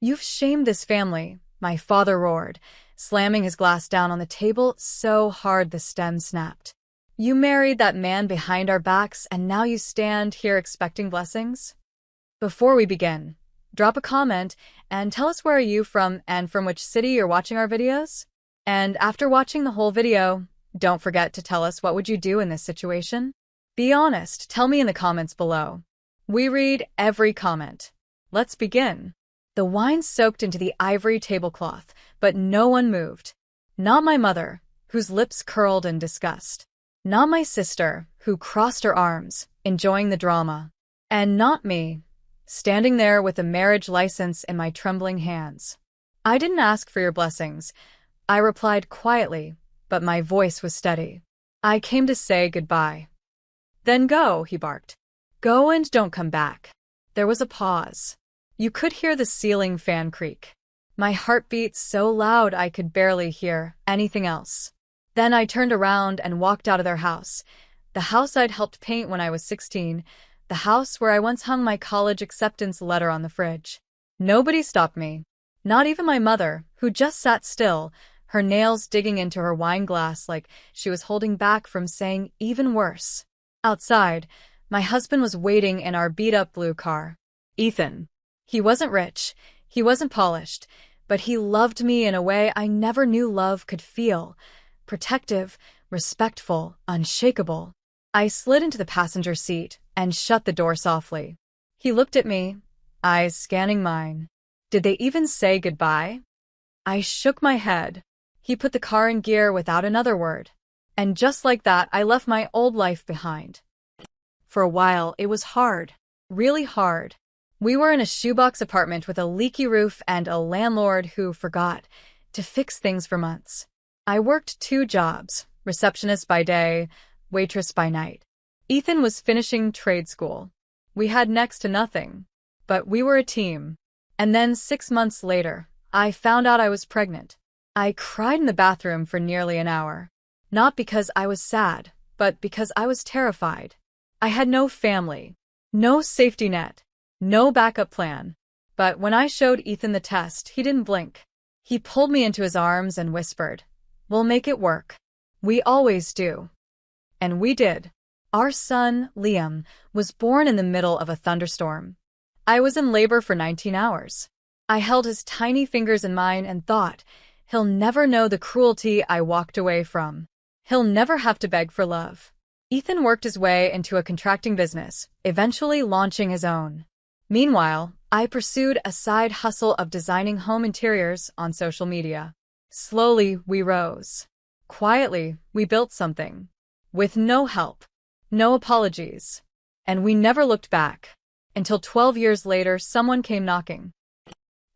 "You've shamed this family," my father roared, slamming his glass down on the table so hard the stem snapped. "You married that man behind our backs, and now you stand here expecting blessings?" Before we begin, drop a comment and tell us where are you from and from which city you're watching our videos. And after watching the whole video, don't forget to tell us what would you do in this situation. Be honest, tell me in the comments below. We read every comment. Let's begin. The wine soaked into the ivory tablecloth, but no one moved. Not my mother, whose lips curled in disgust. Not my sister, who crossed her arms, enjoying the drama. And not me, standing there with a marriage license in my trembling hands. "I didn't ask for your blessings," I replied quietly, but my voice was steady. "I came to say goodbye." "Then go," he barked. "Go and don't come back." There was a pause. You could hear the ceiling fan creak. My heart beat so loud I could barely hear anything else. Then I turned around and walked out of their house. The house I'd helped paint when I was 16, the house where I once hung my college acceptance letter on the fridge. Nobody stopped me. Not even my mother, who just sat still, her nails digging into her wine glass like she was holding back from saying even worse. Outside, my husband was waiting in our beat-up blue car. Ethan. He wasn't rich, he wasn't polished, but he loved me in a way I never knew love could feel. Protective, respectful, unshakable. I slid into the passenger seat and shut the door softly. He looked at me, eyes scanning mine. Did they even say goodbye? I shook my head. He put the car in gear without another word. And just like that, I left my old life behind. For a while, it was hard. Really hard. We were in a shoebox apartment with a leaky roof and a landlord who forgot to fix things for months. I worked 2 jobs, receptionist by day, waitress by night. Ethan was finishing trade school. We had next to nothing, but we were a team. And then 6 months later, I found out I was pregnant. I cried in the bathroom for nearly an hour. Not because I was sad, but because I was terrified. I had no family, no safety net. No backup plan. But when I showed Ethan the test, he didn't blink. He pulled me into his arms and whispered, "We'll make it work. We always do." And we did. Our son, Liam, was born in the middle of a thunderstorm. I was in labor for 19 hours. I held his tiny fingers in mine and thought, he'll never know the cruelty I walked away from. He'll never have to beg for love. Ethan worked his way into a contracting business, eventually launching his own. Meanwhile, I pursued a side hustle of designing home interiors on social media. Slowly, we rose. Quietly, we built something. With no help, no apologies. And we never looked back. Until 12 years later, someone came knocking.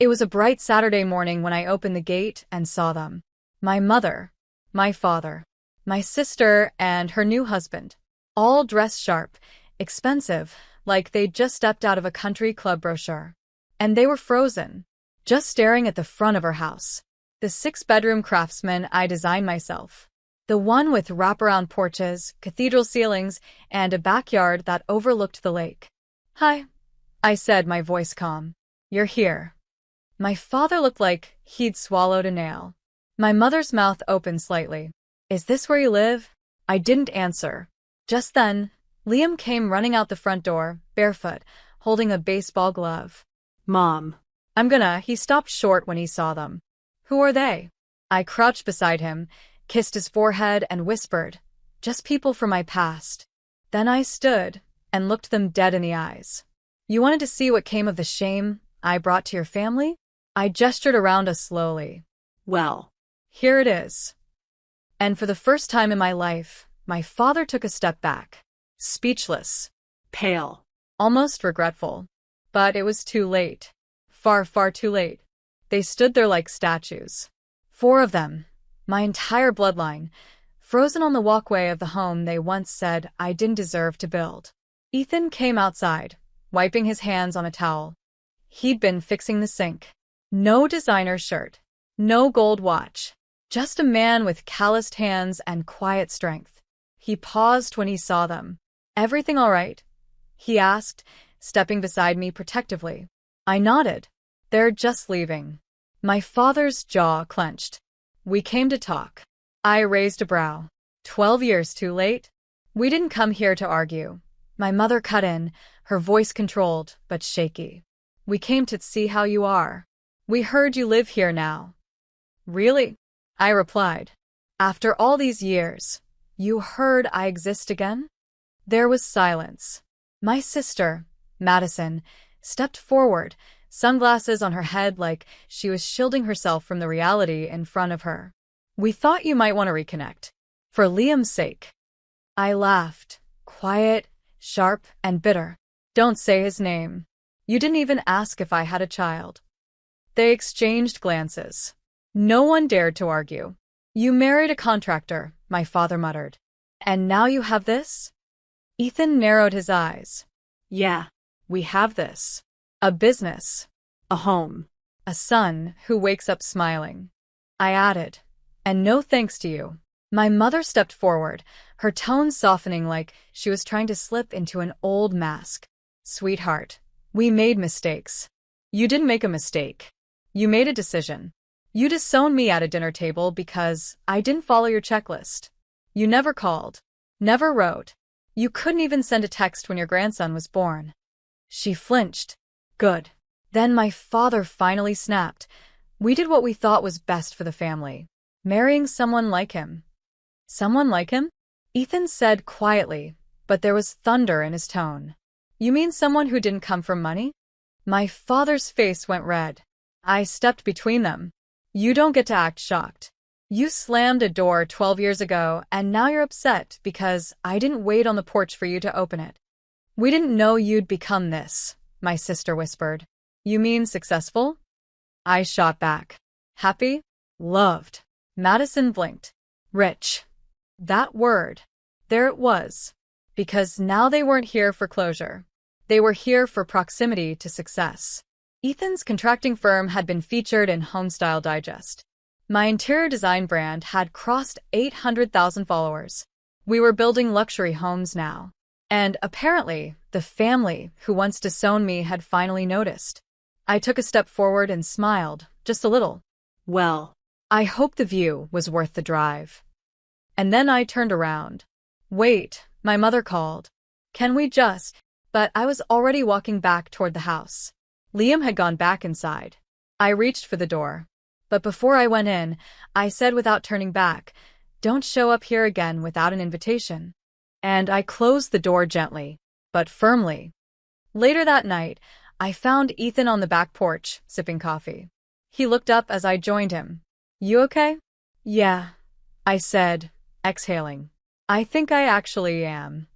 It was a bright Saturday morning when I opened the gate and saw them. My mother, my father, my sister, and her new husband. All dressed sharp, expensive, like they'd just stepped out of a country club brochure. And they were frozen, just staring at the front of her house. The 6-bedroom craftsman I designed myself. The one with wraparound porches, cathedral ceilings, and a backyard that overlooked the lake. "Hi," I said, my voice calm. "You're here." My father looked like he'd swallowed a nail. My mother's mouth opened slightly. "Is this where you live?" I didn't answer. Just then, Liam came running out the front door, barefoot, holding a baseball glove. "Mom." He stopped short when he saw them. "Who are they?" I crouched beside him, kissed his forehead, and whispered, "Just people from my past." Then I stood and looked them dead in the eyes. "You wanted to see what came of the shame I brought to your family?" I gestured around us slowly. "Well, here it is." And for the first time in my life, my father took a step back. Speechless. pale." Almost regretful. But it was too late. Far, far too late. They stood there like statues. 4 of them, my entire bloodline, frozen on the walkway of the home they once said I didn't deserve to build. Ethan came outside, wiping his hands on a towel. He'd been fixing the sink. No designer shirt. No gold watch. Just a man with calloused hands and quiet strength. He paused when he saw them. "Everything all right?" he asked, stepping beside me protectively. I nodded. They're just leaving. My father's jaw clenched. We came to talk. I raised a brow. 12 years too late? We didn't come here to argue. My mother cut in, her voice controlled but shaky. We came to see how you are. We heard you live here now. Really? I replied. After all these years, you heard I exist again? There was silence. My sister, Madison, stepped forward, sunglasses on her head like she was shielding herself from the reality in front of her. We thought you might want to reconnect. For Liam's sake. I laughed, quiet, sharp, and bitter. Don't say his name. You didn't even ask if I had a child. They exchanged glances. No one dared to argue. You married a contractor, my father muttered. And now you have this? Ethan narrowed his eyes. Yeah. We have this. A business. A home. A son who wakes up smiling. I added. And no thanks to you. My mother stepped forward, her tone softening like she was trying to slip into an old mask. Sweetheart, we made mistakes. You didn't make a mistake. You made a decision. You disowned me at a dinner table because I didn't follow your checklist. You never called. Never wrote. You couldn't even send a text when your grandson was born. She flinched. Good. Then my father finally snapped. We did what we thought was best for the family. Marrying someone like him. Someone like him? Ethan said quietly, but there was thunder in his tone. You mean someone who didn't come from money? My father's face went red. I stepped between them. You don't get to act shocked. You slammed a door 12 years ago, and now you're upset because I didn't wait on the porch for you to open it. We didn't know you'd become this, my sister whispered. You mean successful? I shot back. Happy? Loved. Madison blinked. Rich. That word. There it was. Because now they weren't here for closure. They were here for proximity to success. Ethan's contracting firm had been featured in Homestyle Digest. My interior design brand had crossed 800,000 followers. We were building luxury homes now. And apparently, the family who once disowned me had finally noticed. I took a step forward and smiled, just a little. Well, I hope the view was worth the drive. And then I turned around. Wait, my mother called. Can we just? But I was already walking back toward the house. Liam had gone back inside. I reached for the door. But before I went in, I said without turning back, don't show up here again without an invitation. And I closed the door gently, but firmly. Later that night, I found Ethan on the back porch, sipping coffee. He looked up as I joined him. You okay? Yeah, I said, exhaling. I think I actually am.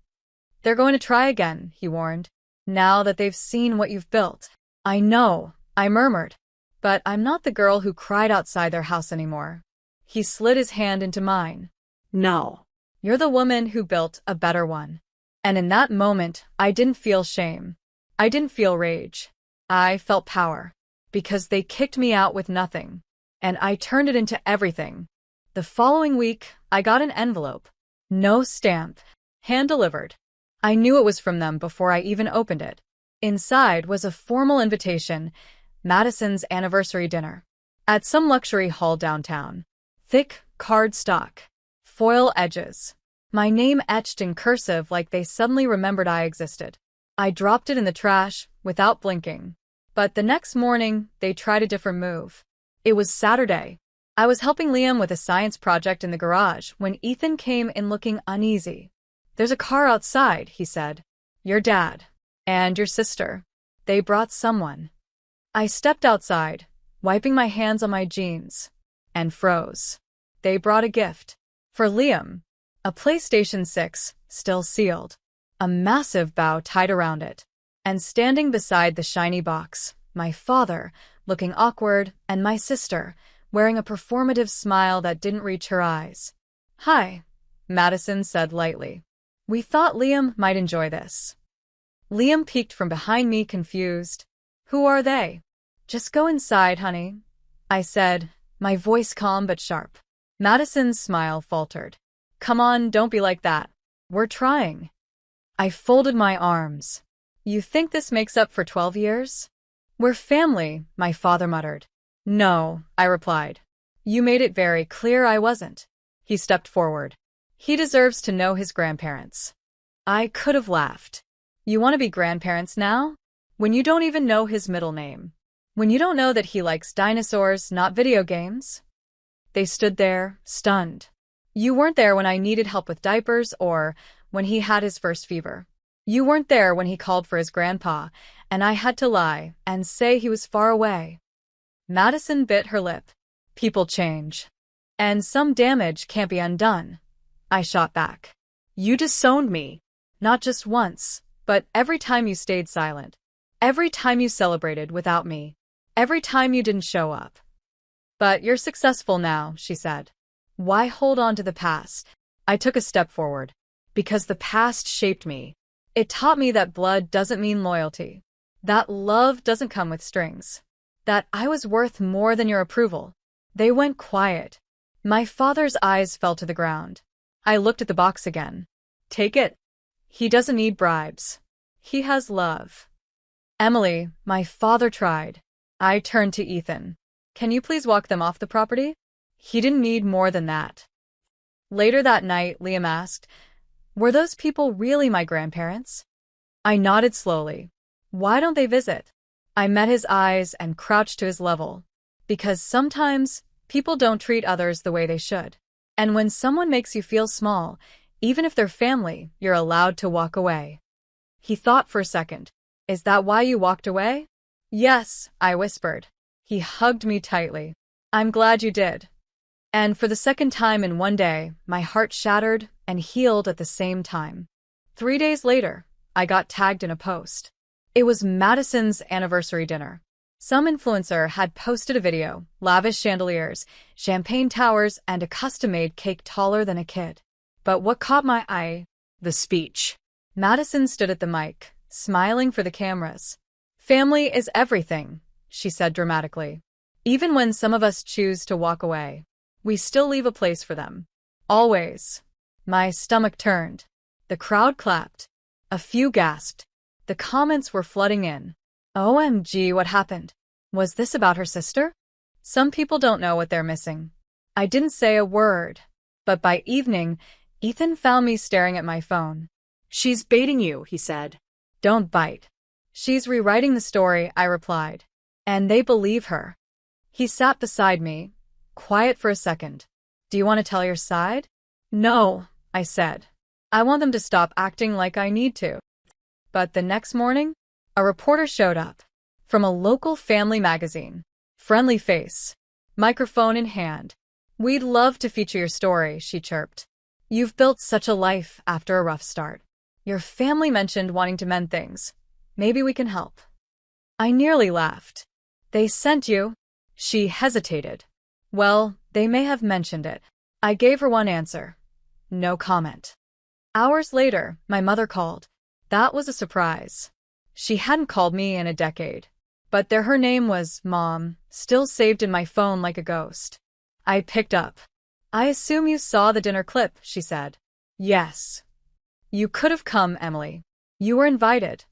They're going to try again, he warned. Now that they've seen what you've built. I know, I murmured. But I'm not the girl who cried outside their house anymore. He slid his hand into mine. no. You're the woman who built a better one. And in that moment, I didn't feel shame. I didn't feel rage. I felt power. Because they kicked me out with nothing. And I turned it into everything. The following week, I got an envelope. No stamp. Hand-delivered. I knew it was from them before I even opened it. Inside was a formal invitation, Madison's anniversary dinner. At some luxury hall downtown. Thick cardstock. Foil edges. My name etched in cursive like they suddenly remembered I existed. I dropped it in the trash without blinking. But the next morning, they tried a different move. It was Saturday. I was helping Liam with a science project in the garage when Ethan came in looking uneasy. There's a car outside, he said. Your dad. And your sister. They brought someone. I stepped outside, wiping my hands on my jeans, and froze. They brought a gift. For Liam. A PlayStation 6, still sealed. A massive bow tied around it. And standing beside the shiny box, my father, looking awkward, and my sister, wearing a performative smile that didn't reach her eyes. Hi, Madison said lightly. We thought Liam might enjoy this. Liam peeked from behind me, confused. Who are they? Just go inside, honey, I said, my voice calm but sharp. Madison's smile faltered. Come on, don't be like that. We're trying. I folded my arms. You think this makes up for 12 years? We're family, my father muttered. No, I replied. You made it very clear I wasn't. He stepped forward. He deserves to know his grandparents. I could have laughed. You want to be grandparents now? When you don't even know his middle name. When you don't know that he likes dinosaurs, not video games? They stood there, stunned. You weren't there when I needed help with diapers or when he had his first fever. You weren't there when he called for his grandpa, and I had to lie and say he was far away. Madison bit her lip. People change. And some damage can't be undone. I shot back. You disowned me. Not just once, but every time you stayed silent. Every time you celebrated without me. Every time you didn't show up. But you're successful now, she said. Why hold on to the past? I took a step forward. Because the past shaped me. It taught me that blood doesn't mean loyalty. That love doesn't come with strings. That I was worth more than your approval. They went quiet. My father's eyes fell to the ground. I looked at the box again. Take it. He doesn't need bribes. He has love. Emily, my father tried. I turned to Ethan. Can you please walk them off the property? He didn't need more than that. Later that night, Liam asked, were those people really my grandparents? I nodded slowly. Why don't they visit? I met his eyes and crouched to his level. Because sometimes people don't treat others the way they should. And when someone makes you feel small, even if they're family, you're allowed to walk away. He thought for a second. Is that why you walked away? Yes, I whispered. He hugged me tightly. I'm glad you did. And for the second time in one day, my heart shattered and healed at the same time. 3 days later, I got tagged in a post. It was Madison's anniversary dinner. Some influencer had posted a video, lavish chandeliers, champagne towers, and a custom-made cake taller than a kid. But what caught my eye? The speech. Madison stood at the mic, smiling for the cameras. Family is everything, she said dramatically. Even when some of us choose to walk away, we still leave a place for them. Always. My stomach turned. The crowd clapped. A few gasped. The comments were flooding in. OMG, what happened? Was this about her sister? Some people don't know what they're missing. I didn't say a word. But by evening, Ethan found me staring at my phone. She's baiting you, he said. Don't bite. She's rewriting the story, I replied. And they believe her. He sat beside me, quiet for a second. Do you want to tell your side? No, I said. I want them to stop acting like I need to. But the next morning, a reporter showed up. From a local family magazine. Friendly face. Microphone in hand. We'd love to feature your story, she chirped. You've built such a life after a rough start. Your family mentioned wanting to mend things. Maybe we can help. I nearly laughed. They sent you? She hesitated. Well, they may have mentioned it. I gave her one answer. No comment. Hours later, my mother called. That was a surprise. She hadn't called me in a decade. But her name was Mom, still saved in my phone like a ghost. I picked up. I assume you saw the dinner clip, she said. Yes. You could have come, Emily. You were invited.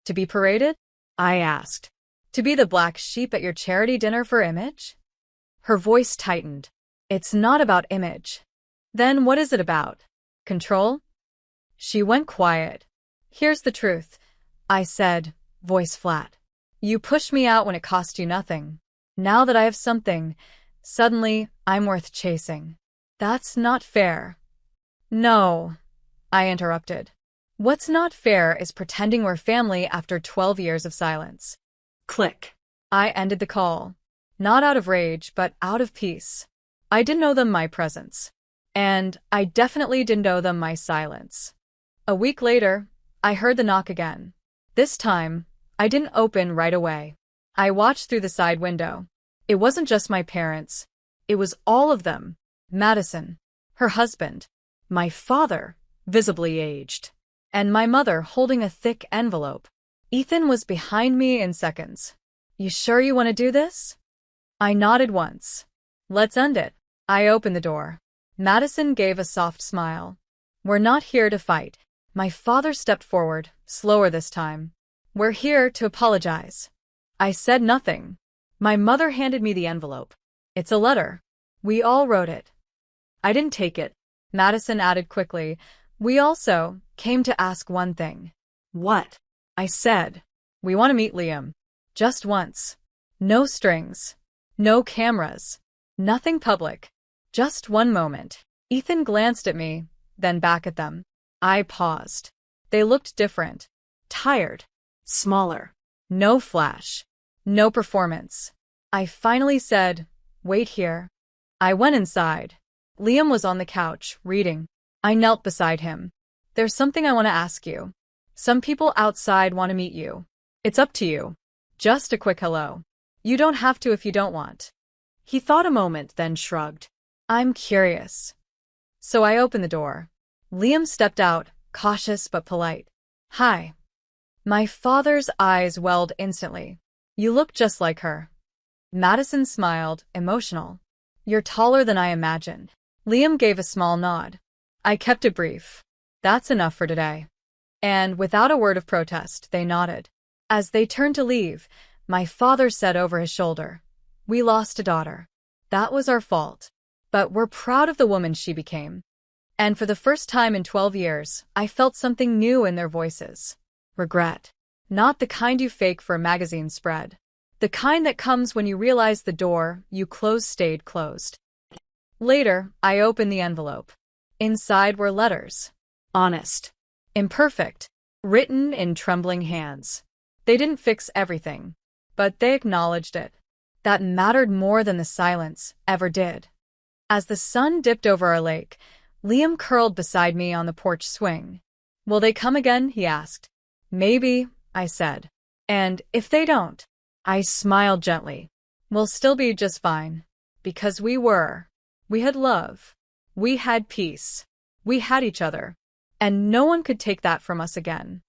To be paraded? I asked. To be the black sheep at your charity dinner for image? Her voice tightened. It's not about image. Then what is it about? Control? She went quiet. Here's the truth, I said, voice flat. You pushed me out when it cost you nothing. Now that I have something, suddenly I'm worth chasing. That's not fair. No, I interrupted. What's not fair is pretending we're family after 12 years of silence. Click. I ended the call. Not out of rage, but out of peace. I didn't owe them my presence. And I definitely didn't owe them my silence. A week later, I heard the knock again. This time, I didn't open right away. I watched through the side window. It wasn't just my parents. It was all of them. Madison, her husband, my father, visibly aged, and my mother holding a thick envelope. Ethan was behind me in seconds. You sure you want to do this? I nodded once. Let's end it. I opened the door. Madison gave a soft smile. We're not here to fight. My father stepped forward, slower this time. We're here to apologize. I said nothing. My mother handed me the envelope. It's a letter. We all wrote it. I didn't take it. Madison added quickly. We also came to ask one thing. What? I said. We want to meet Liam. Just once. No strings. No cameras. Nothing public. Just one moment. Ethan glanced at me, then back at them. I paused. They looked different. Tired. Smaller. No flash. No performance. I finally said, wait here. I went inside. Liam was on the couch, reading. I knelt beside him. There's something I want to ask you. Some people outside want to meet you. It's up to you. Just a quick hello. You don't have to if you don't want. He thought a moment, then shrugged. I'm curious. So I opened the door. Liam stepped out, cautious but polite. Hi. My father's eyes welled instantly. You look just like her. Madison smiled, emotional. You're taller than I imagined. Liam gave a small nod. I kept it brief. That's enough for today. And without a word of protest, they nodded. As they turned to leave, my father said over his shoulder, We lost a daughter. That was our fault. But we're proud of the woman she became. And for the first time in 12 years, I felt something new in their voices. Regret. Not the kind you fake for a magazine spread. The kind that comes when you realize the door you closed stayed closed. Later, I opened the envelope. Inside were letters. Honest. Imperfect. Written in trembling hands. They didn't fix everything, but they acknowledged it. That mattered more than the silence ever did. As the sun dipped over our lake, Liam curled beside me on the porch swing. Will they come again? He asked. Maybe, I said. And if they don't? I smiled gently. We'll still be just fine. Because we were. We had love. We had peace. We had each other. And no one could take that from us again.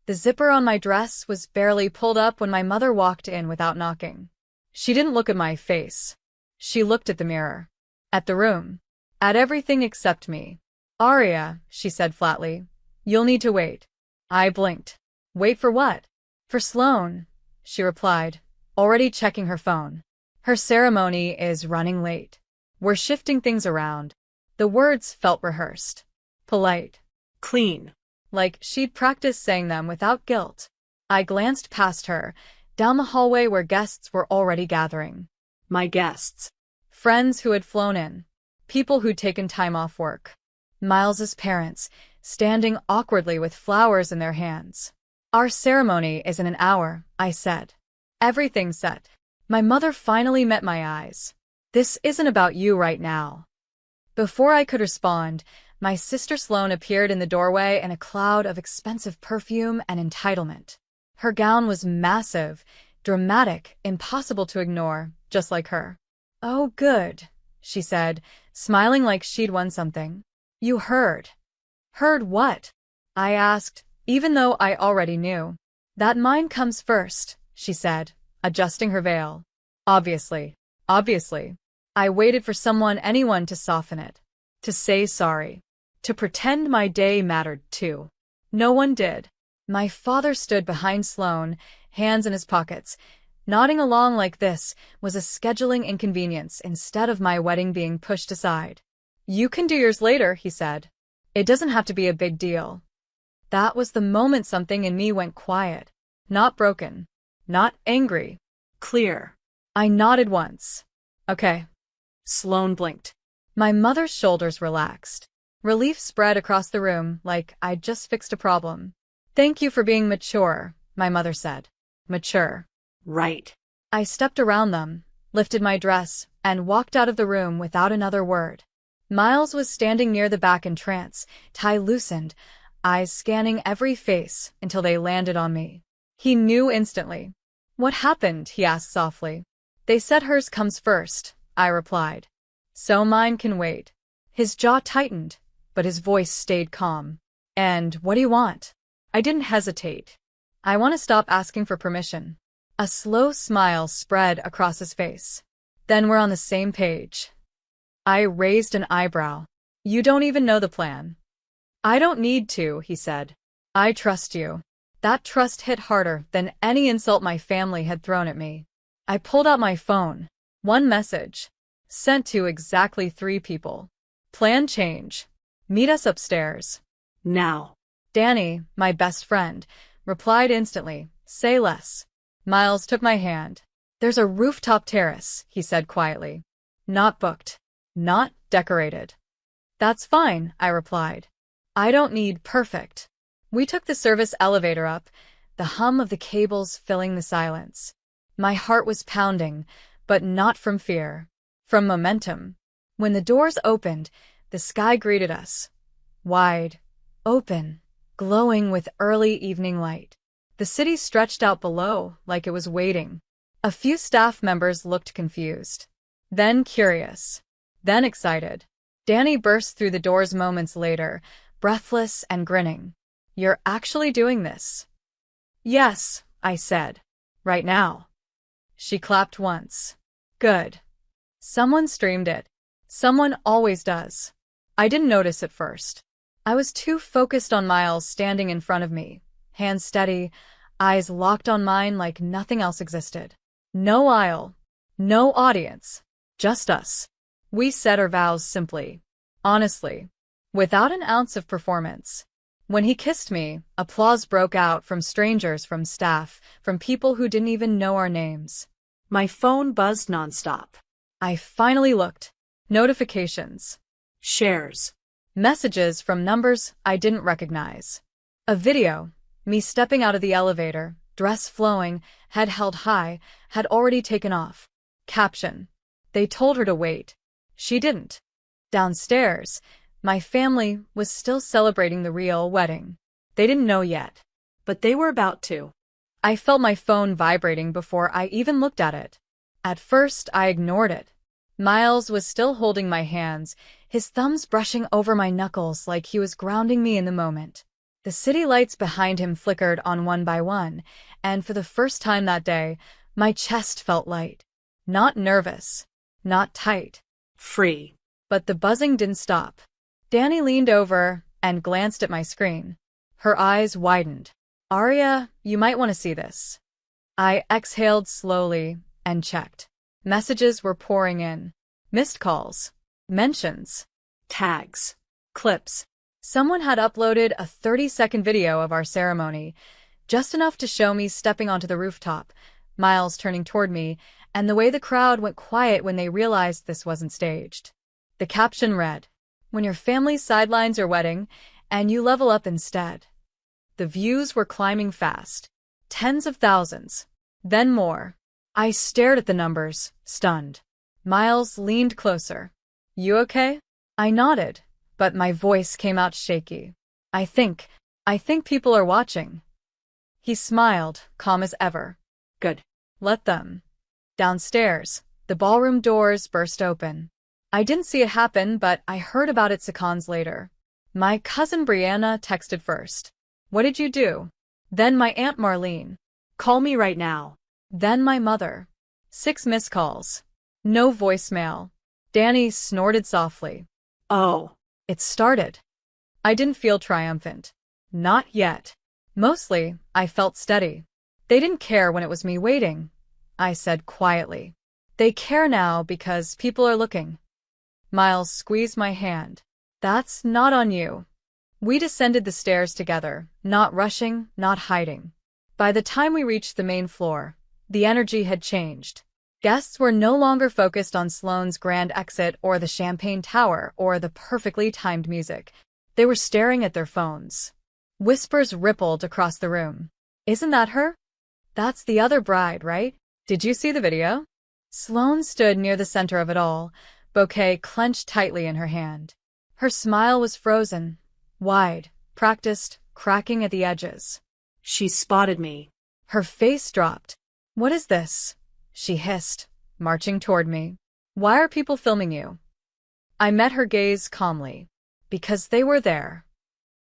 The zipper on my dress was barely pulled up when my mother walked in without knocking. She didn't look at my face. She looked at the mirror. At the room. At everything except me. Aria, she said flatly. You'll need to wait. I blinked. Wait for what? For Sloane, she replied, already checking her phone. Her ceremony is running late. We're shifting things around. The words felt rehearsed. Polite. Clean. Like she'd practiced saying them without guilt. I glanced past her, down the hallway where guests were already gathering. My guests. Friends who had flown in. People who'd taken time off work. Miles's parents, standing awkwardly with flowers in their hands. Our ceremony is in an hour, I said. Everything's set. My mother finally met my eyes. This isn't about you right now. Before I could respond, my sister Sloane appeared in the doorway in a cloud of expensive perfume and entitlement. Her gown was massive, dramatic, impossible to ignore, just like her. Oh, good, she said, smiling like she'd won something. You heard. Heard what? I asked, even though I already knew. That mine comes first, she said, adjusting her veil. Obviously. I waited for anyone to soften it. To say sorry. To pretend my day mattered too. No one did. My father stood behind Sloane, hands in his pockets. Nodding along like this was a scheduling inconvenience instead of my wedding being pushed aside. You can do yours later, he said. It doesn't have to be a big deal. That was the moment something in me went quiet. Not broken. Not angry. Clear. I nodded once. Okay. Sloane blinked. My mother's shoulders relaxed. Relief spread across the room like I'd just fixed a problem. Thank you for being mature, my mother said. Mature. Right. I stepped around them, lifted my dress, and walked out of the room without another word. Miles was standing near the back in trance, tie loosened, eyes scanning every face until they landed on me. He knew instantly. What happened? He asked softly. They said hers comes first, I replied. So mine can wait. His jaw tightened, but his voice stayed calm. And what do you want? I didn't hesitate. I want to stop asking for permission. A slow smile spread across his face. Then we're on the same page. I raised an eyebrow. You don't even know the plan. I don't need to, he said. I trust you. That trust hit harder than any insult my family had thrown at me. I pulled out my phone. One message. Sent to exactly 3 people. Plan change. Meet us upstairs. Now. Danny, my best friend, replied instantly. Say less. Miles took my hand. There's a rooftop terrace, he said quietly. Not booked. Not decorated. That's fine, I replied. I don't need perfect. We took the service elevator up, the hum of the cables filling the silence. My heart was pounding, but not from fear, from momentum. When the doors opened, the sky greeted us. Wide, open, glowing with early evening light. The city stretched out below like it was waiting. A few staff members looked confused, then curious, then excited. Danny burst through the doors moments later, breathless and grinning. You're actually doing this? Yes, I said. Right now. She clapped once. Good. Someone streamed it. Someone always does. I didn't notice at first. I was too focused on Miles standing in front of me, hands steady, eyes locked on mine like nothing else existed. No aisle, no audience, just us. We said our vows simply, honestly, without an ounce of performance. When he kissed me, applause broke out from strangers, from staff, from people who didn't even know our names. My phone buzzed nonstop. I finally looked. Notifications. Shares. Messages from numbers I didn't recognize. A video, me stepping out of the elevator, dress flowing, head held high, had already taken off. Caption. They told her to wait. She didn't. Downstairs, my family was still celebrating the real wedding. They didn't know yet, But they were about to. I felt my phone vibrating before I even looked at it. At first, I ignored it. Miles was still holding my hands, his thumbs brushing over my knuckles like he was grounding me in the moment. The city lights behind him flickered on one by one, and for the first time that day, my chest felt light. Not nervous, not tight. Free. But the buzzing didn't stop. Danny leaned over and glanced at my screen. Her eyes widened. Arya, you might want to see this. I exhaled slowly and checked. Messages were pouring in. Missed calls. Mentions. Tags. Clips. Someone had uploaded a 30-second video of our ceremony, just enough to show me stepping onto the rooftop, Miles turning toward me, and the way the crowd went quiet when they realized this wasn't staged. The caption read, "When your family sidelines your wedding, and you level up instead." The views were climbing fast. Tens of thousands. Then more. I stared at the numbers, stunned. Miles leaned closer. You okay? I nodded, but my voice came out shaky. I think people are watching. He smiled, calm as ever. Good. Let them. Downstairs, the ballroom doors burst open. I didn't see it happen, but I heard about it seconds later. My cousin Brianna texted first. What did you do? Then my Aunt Marlene. Call me right now. Then my mother. 6 missed calls. No voicemail. Danny snorted softly. Oh. It started. I didn't feel triumphant. Not yet. Mostly, I felt steady. They didn't care when it was me waiting, I said quietly. They care now because people are looking. Miles squeezed my hand. That's not on you. We descended the stairs together, not rushing, not hiding. By the time we reached the main floor, the energy had changed. Guests were no longer focused on Sloane's grand exit or the champagne tower or the perfectly timed music. They were staring at their phones. Whispers rippled across the room. Isn't that her? That's the other bride, right? Did you see the video? Sloane stood near the center of it all, bouquet clenched tightly in her hand. Her smile was frozen, wide, practiced, cracking at the edges. She spotted me. Her face dropped. What is this? She hissed, marching toward me. Why are people filming you? I met her gaze calmly. Because they were there.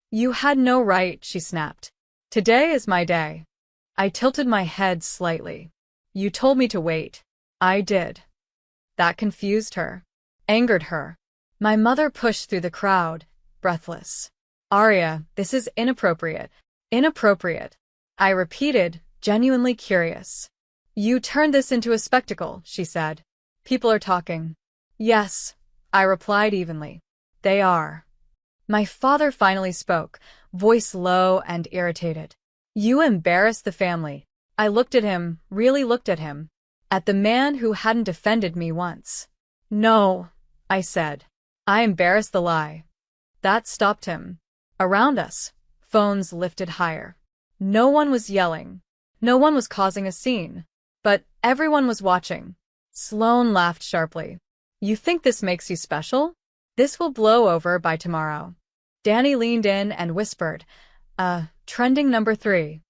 You had no right, she snapped. Today is my day. I tilted my head slightly. You told me to wait. I did. That confused her, angered her. My mother pushed through the crowd, breathless. Arya, this is inappropriate. Inappropriate. I repeated, genuinely curious. You turned this into a spectacle, she said. People are talking. Yes, I replied evenly. They are. My father finally spoke, voice low and irritated. You embarrassed the family. I looked at him, really looked at him. At the man who hadn't defended me once. No, I said. I embarrassed the lie. That stopped him. Around us, phones lifted higher. No one was yelling. No one was causing a scene. But everyone was watching. Sloane laughed sharply. You think this makes you special? This will blow over by tomorrow. Danny leaned in and whispered, trending number 3.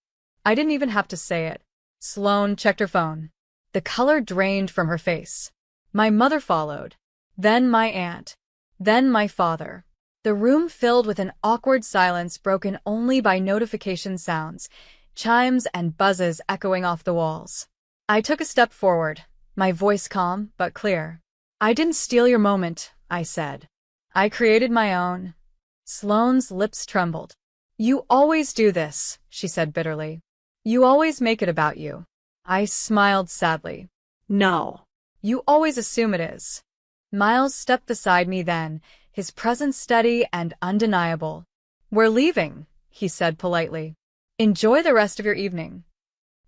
I didn't even have to say it. Sloane checked her phone. The color drained from her face. My mother followed. Then my aunt. Then my father. The room filled with an awkward silence broken only by notification sounds, chimes and buzzes echoing off the walls. I took a step forward, my voice calm but clear. I didn't steal your moment, I said. I created my own. Sloane's lips trembled. You always do this, she said bitterly. You always make it about you. I smiled sadly. No. You always assume it is. Miles stepped beside me then, his presence steady and undeniable. We're leaving, he said politely. Enjoy the rest of your evening.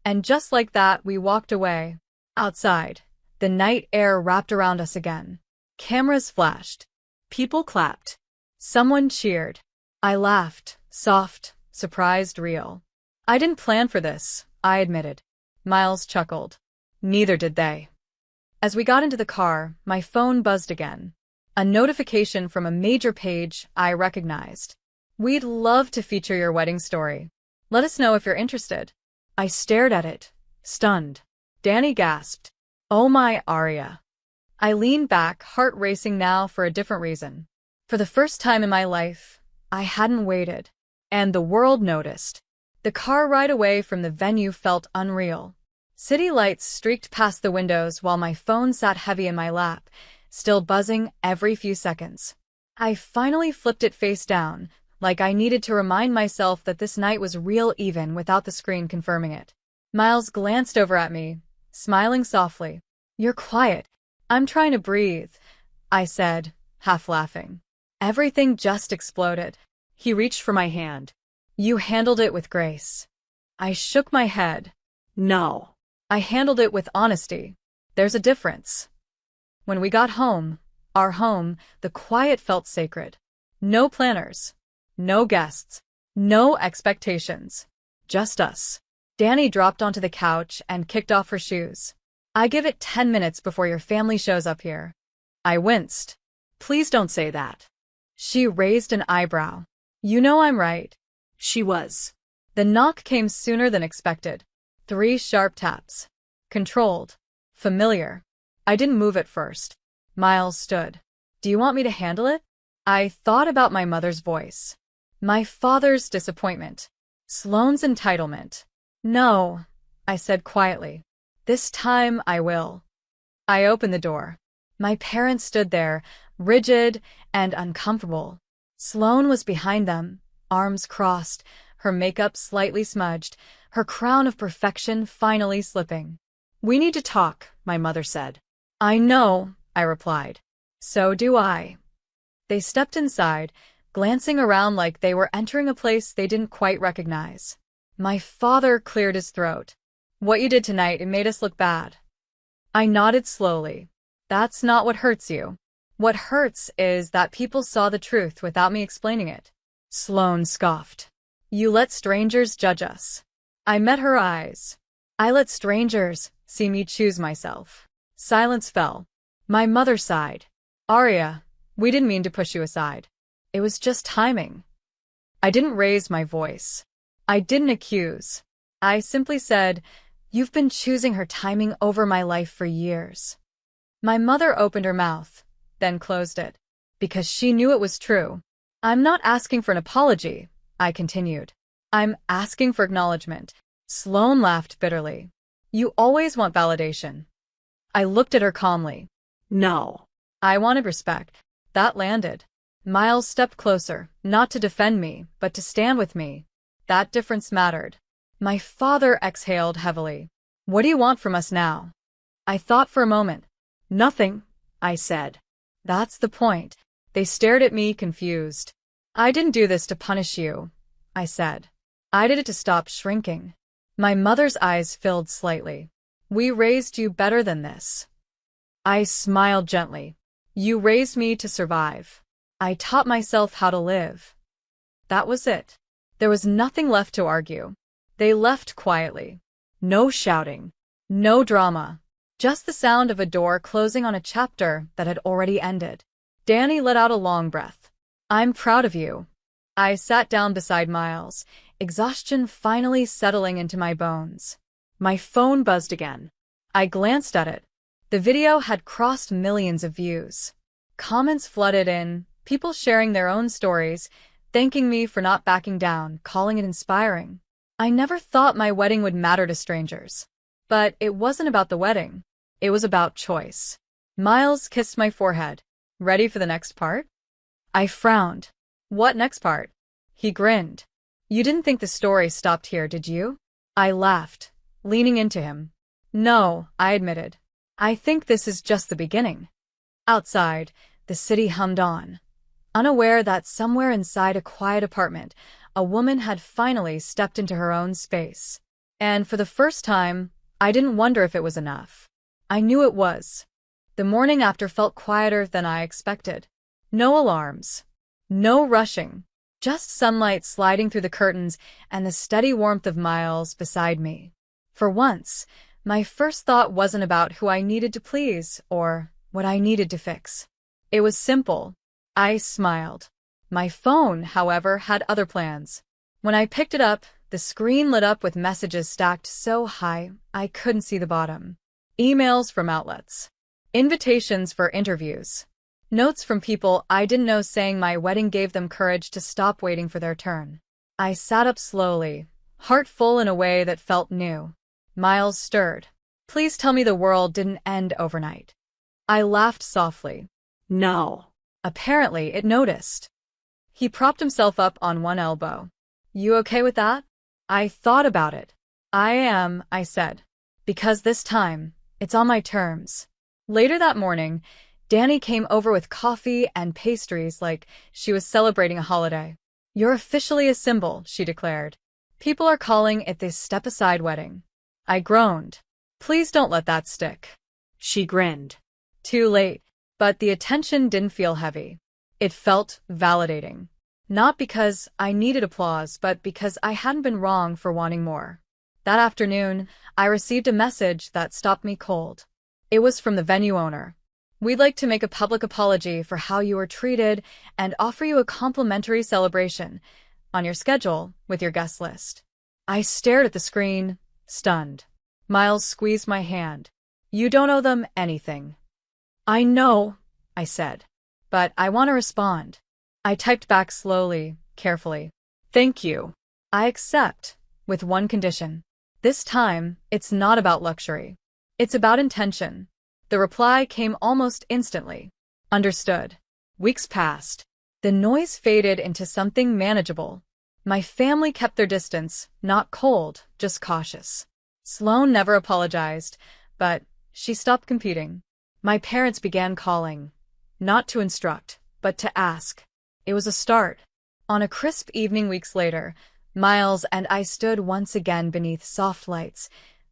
And just like that, we walked away. Outside, the night air wrapped around us again. Cameras flashed. People clapped. Someone cheered. I laughed, soft, surprised, real. I didn't plan for this, I admitted. Miles chuckled. Neither did they. As we got into the car, my phone buzzed again. A notification from a major page I recognized. We'd love to feature your wedding story. Let us know if you're interested. I stared at it, stunned. Danny gasped. Oh my, Aria. I leaned back, heart racing now for a different reason. For the first time in my life, I hadn't waited. And the world noticed. The car ride away from the venue felt unreal. City lights streaked past the windows while my phone sat heavy in my lap, still buzzing every few seconds. I finally flipped it face down, like I needed to remind myself that this night was real even without the screen confirming it. Miles glanced over at me, smiling softly. You're quiet. I'm trying to breathe, I said, half laughing. Everything just exploded. He reached for my hand. You handled it with grace. I shook my head. No. I handled it with honesty. There's a difference. When we got home, our home, the quiet felt sacred. No planners. No guests. No expectations. Just us. Danny dropped onto the couch and kicked off her shoes. I give it 10 minutes before your family shows up here. I winced. Please don't say that. She raised an eyebrow. You know I'm right. She was. The knock came sooner than expected. 3 sharp taps. Controlled. Familiar. I didn't move at first. Miles stood. Do you want me to handle it? I thought about my mother's voice. My father's disappointment. Sloane's entitlement. No, I said quietly. This time I will. I opened the door. My parents stood there, rigid and uncomfortable. Sloane was behind them, arms crossed, her makeup slightly smudged, her crown of perfection finally slipping. We need to talk, my mother said. I know, I replied. So do I. They stepped inside, glancing around like they were entering a place they didn't quite recognize. My father cleared his throat. What you did tonight, it made us look bad. I nodded slowly. That's not what hurts you. What hurts is that people saw the truth without me explaining it. Sloane scoffed. You let strangers judge us. I met her eyes. I let strangers see me choose myself. Silence fell. My mother sighed. Aria, we didn't mean to push you aside. It was just timing. I didn't raise my voice. I didn't accuse. I simply said, you've been choosing her timing over my life for years. My mother opened her mouth, then closed it, because she knew it was true. I'm not asking for an apology, I continued. I'm asking for acknowledgement. Sloane laughed bitterly. You always want validation. I looked at her calmly. No. I wanted respect. That landed. Miles stepped closer, not to defend me, but to stand with me. That difference mattered. My father exhaled heavily. What do you want from us now? I thought for a moment. Nothing, I said. That's the point. They stared at me, confused. I didn't do this to punish you, I said. I did it to stop shrinking. My mother's eyes filled slightly. We raised you better than this. I smiled gently. You raised me to survive. I taught myself how to live. That was it. There was nothing left to argue. They left quietly. No shouting. No drama. Just the sound of a door closing on a chapter that had already ended. Danny let out a long breath. I'm proud of you. I sat down beside Miles, exhaustion finally settling into my bones. My phone buzzed again. I glanced at it. The video had crossed millions of views. Comments flooded in, people sharing their own stories, thanking me for not backing down, calling it inspiring. I never thought my wedding would matter to strangers. But it wasn't about the wedding. It was about choice. Miles kissed my forehead. Ready for the next part? I frowned. What next part? He grinned. You didn't think the story stopped here, did you? I laughed, leaning into him. No, I admitted. I think this is just the beginning. Outside, the city hummed on, unaware that somewhere inside a quiet apartment, a woman had finally stepped into her own space. And for the first time, I didn't wonder if it was enough. I knew it was. The morning after felt quieter than I expected. No alarms. No rushing. Just sunlight sliding through the curtains and the steady warmth of Miles beside me. For once, my first thought wasn't about who I needed to please or what I needed to fix. It was simple. I smiled. My phone, however, had other plans. When I picked it up, the screen lit up with messages stacked so high I couldn't see the bottom. Emails from outlets. Invitations for interviews. Notes from people I didn't know saying my wedding gave them courage to stop waiting for their turn. I sat up slowly, heart full in a way that felt new. Miles stirred. Please tell me the world didn't end overnight. I laughed softly. No. Apparently, it noticed. He propped himself up on one elbow. You okay with that? I thought about it. I am, I said. Because this time, it's on my terms. Later that morning, Danny came over with coffee and pastries like she was celebrating a holiday. You're officially a symbol, she declared. People are calling it the step-aside wedding. I groaned. Please don't let that stick. She grinned. Too late. But the attention didn't feel heavy. It felt validating. Not because I needed applause, but because I hadn't been wrong for wanting more. That afternoon, I received a message that stopped me cold. It was from the venue owner. We'd like to make a public apology for how you were treated and offer you a complimentary celebration on your schedule with your guest list. I stared at the screen, stunned. Miles squeezed my hand. You don't owe them anything. I know, I said, but I want to respond. I typed back slowly, carefully. Thank you. I accept, with one condition. This time, it's not about luxury. It's about intention. The reply came almost instantly. Understood. Weeks passed. The noise faded into something manageable. My family kept their distance, not cold, just cautious. Sloane never apologized, but she stopped competing. My parents began calling. Not to instruct, but to ask. It was a start. On a crisp evening weeks later, Miles and I stood once again beneath soft lights,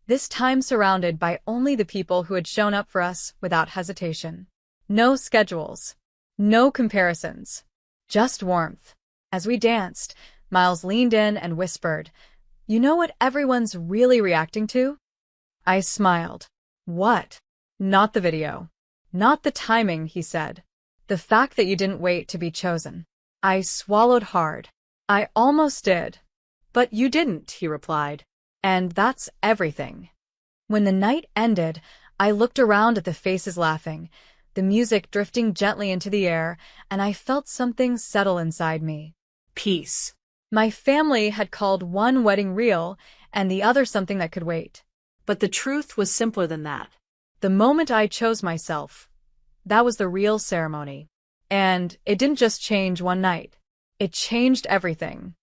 this time surrounded by only the people who had shown up for us without hesitation. No schedules. No comparisons. Just warmth. As we danced, Miles leaned in and whispered, You know what everyone's really reacting to? I smiled. What? Not the video. Not the timing, he said. The fact that you didn't wait to be chosen. I swallowed hard. I almost did. But you didn't, he replied. And that's everything. When the night ended, I looked around at the faces laughing, the music drifting gently into the air, and I felt something settle inside me. Peace. My family had called one wedding real and the other something that could wait. But the truth was simpler than that. The moment I chose myself, that was the real ceremony. And it didn't just change one night. It changed everything.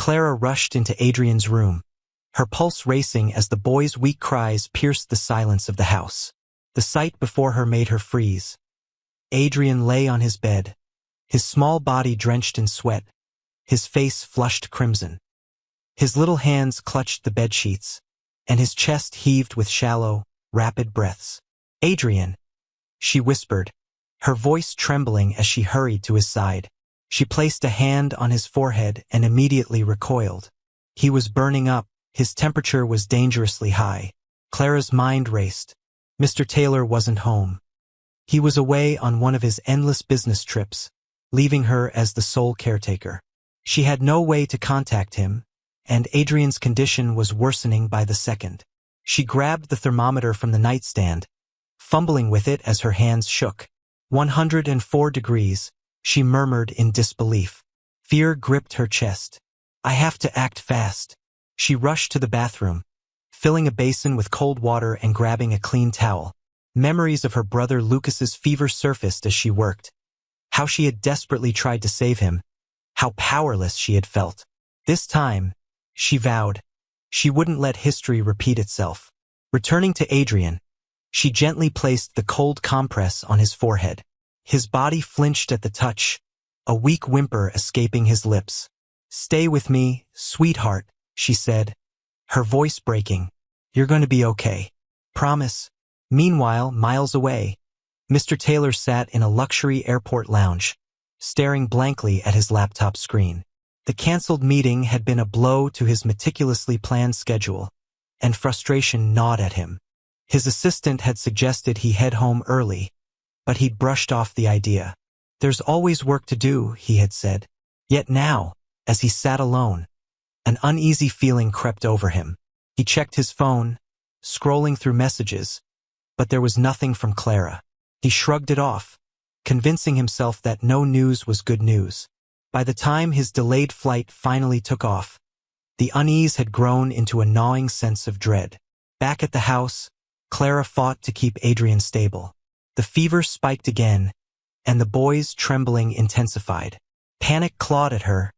Clara rushed into Adrian's room, her pulse racing as the boy's weak cries pierced the silence of the house. The sight before her made her freeze. Adrian lay on his bed, his small body drenched in sweat, his face flushed crimson. His little hands clutched the bedsheets, and his chest heaved with shallow, rapid breaths. "Adrian," she whispered, her voice trembling as she hurried to his side. She placed a hand on his forehead and immediately recoiled. He was burning up, his temperature was dangerously high. Clara's mind raced. Mr. Taylor wasn't home. He was away on one of his endless business trips, leaving her as the sole caretaker. She had no way to contact him, and Adrian's condition was worsening by the second. She grabbed the thermometer from the nightstand, fumbling with it as her hands shook. 104 degrees, she murmured in disbelief. Fear gripped her chest. "I have to act fast." She rushed to the bathroom, filling a basin with cold water and grabbing a clean towel. Memories of her brother Lucas's fever surfaced as she worked. How she had desperately tried to save him. How powerless she had felt. This time, she vowed, she wouldn't let history repeat itself. Returning to Adrian, she gently placed the cold compress on his forehead. His body flinched at the touch, a weak whimper escaping his lips. "Stay with me, sweetheart," she said, her voice breaking. "You're going to be okay. Promise." Meanwhile, miles away, Mr. Taylor sat in a luxury airport lounge, staring blankly at his laptop screen. The canceled meeting had been a blow to his meticulously planned schedule, and frustration gnawed at him. His assistant had suggested he head home early, but he'd brushed off the idea. "There's always work to do," he had said. Yet now, as he sat alone, an uneasy feeling crept over him. He checked his phone, scrolling through messages, but there was nothing from Clara. He shrugged it off, convincing himself that no news was good news. By the time his delayed flight finally took off, the unease had grown into a gnawing sense of dread. Back at the house, Clara fought to keep Adrian stable. The fever spiked again, and the boy's trembling intensified. Panic clawed at her,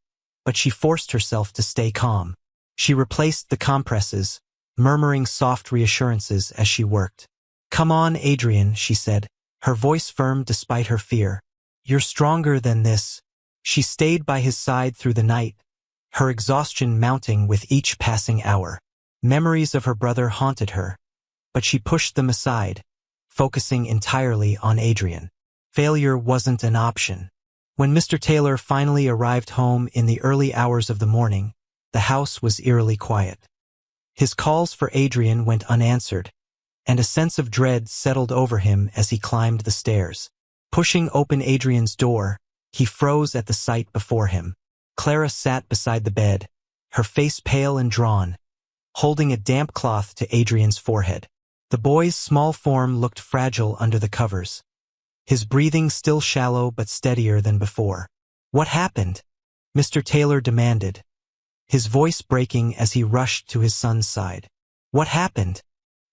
but she forced herself to stay calm. She replaced the compresses, murmuring soft reassurances as she worked. "Come on, Adrian," she said, her voice firm despite her fear. "You're stronger than this." She stayed by his side through the night, her exhaustion mounting with each passing hour. Memories of her brother haunted her, but she pushed them aside, focusing entirely on Adrian. Failure wasn't an option. When Mr. Taylor finally arrived home in the early hours of the morning, the house was eerily quiet. His calls for Adrian went unanswered, and a sense of dread settled over him as he climbed the stairs. Pushing open Adrian's door, he froze at the sight before him. Clara sat beside the bed, her face pale and drawn, holding a damp cloth to Adrian's forehead. The boy's small form looked fragile under the covers, his breathing still shallow but steadier than before. "What happened?" Mr. Taylor demanded, his voice breaking as he rushed to his son's side. "What happened?"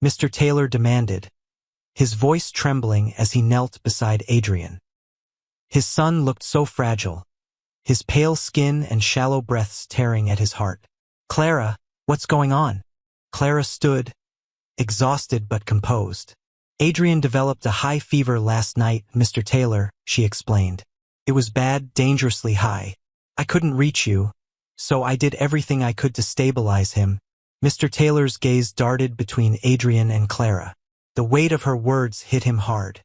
Mr. Taylor demanded, his voice trembling as he knelt beside Adrian. His son looked so fragile, his pale skin and shallow breaths tearing at his heart. "Clara, what's going on?" Clara stood, exhausted but composed. "Adrian developed a high fever last night, Mr. Taylor," she explained. "It was bad, dangerously high. I couldn't reach you, so I did everything I could to stabilize him." Mr. Taylor's gaze darted between Adrian and Clara. The weight of her words hit him hard.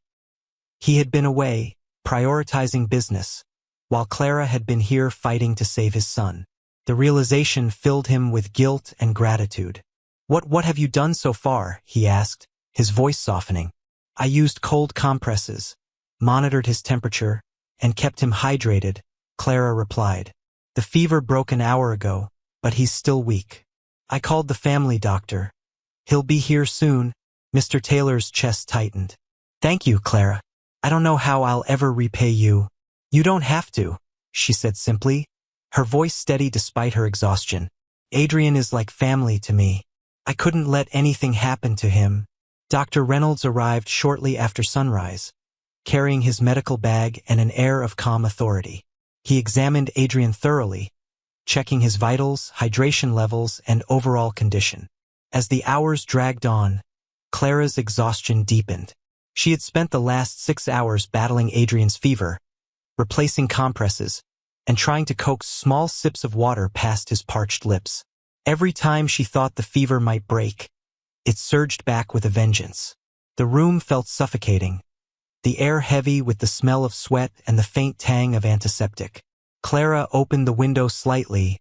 He had been away, prioritizing business, while Clara had been here fighting to save his son. The realization filled him with guilt and gratitude. What have you done so far?" he asked, his voice softening. "I used cold compresses, monitored his temperature, and kept him hydrated," Clara replied. "The fever broke an hour ago, but he's still weak. I called the family doctor. He'll be here soon." Mr. Taylor's chest tightened. "Thank you, Clara. I don't know how I'll ever repay you." "You don't have to," she said simply, her voice steady despite her exhaustion. "Adrian is like family to me. I couldn't let anything happen to him." Dr. Reynolds arrived shortly after sunrise, carrying his medical bag and an air of calm authority. He examined Adrian thoroughly, checking his vitals, hydration levels, and overall condition. As the hours dragged on, Clara's exhaustion deepened. She had spent the last 6 hours battling Adrian's fever, replacing compresses, and trying to coax small sips of water past his parched lips. Every time she thought the fever might break, it surged back with a vengeance. The room felt suffocating, the air heavy with the smell of sweat and the faint tang of antiseptic. Clara opened the window slightly,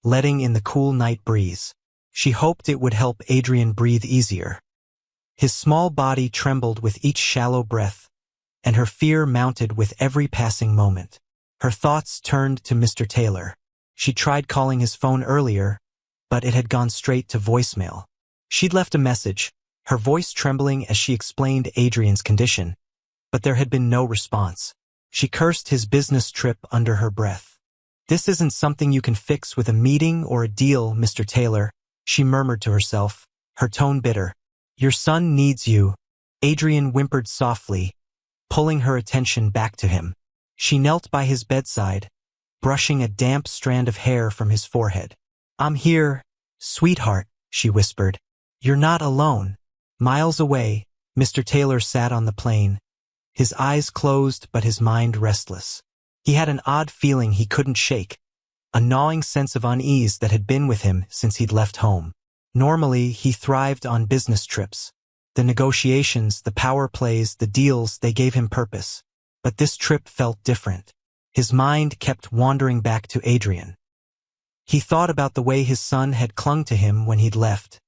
letting in the cool night breeze. She hoped it would help Adrian breathe easier. His small body trembled with each shallow breath, and her fear mounted with every passing moment. Her thoughts turned to Mr. Taylor. She tried calling his phone earlier, but it had gone straight to voicemail. She'd left a message, her voice trembling as she explained Adrian's condition, but there had been no response. She cursed his business trip under her breath. "This isn't something you can fix with a meeting or a deal, Mr. Taylor," she murmured to herself, her tone bitter. "Your son needs you," Adrian whimpered softly, pulling her attention back to him. She knelt by his bedside, brushing a damp strand of hair from his forehead. "I'm here, sweetheart," she whispered. "You're not alone." Miles away, Mr. Taylor sat on the plane, his eyes closed but his mind restless. He had an odd feeling he couldn't shake, a gnawing sense of unease that had been with him since he'd left home. Normally, he thrived on business trips. The negotiations, the power plays, the deals, they gave him purpose. But this trip felt different. His mind kept wandering back to Adrian. He thought about the way his son had clung to him when he'd left,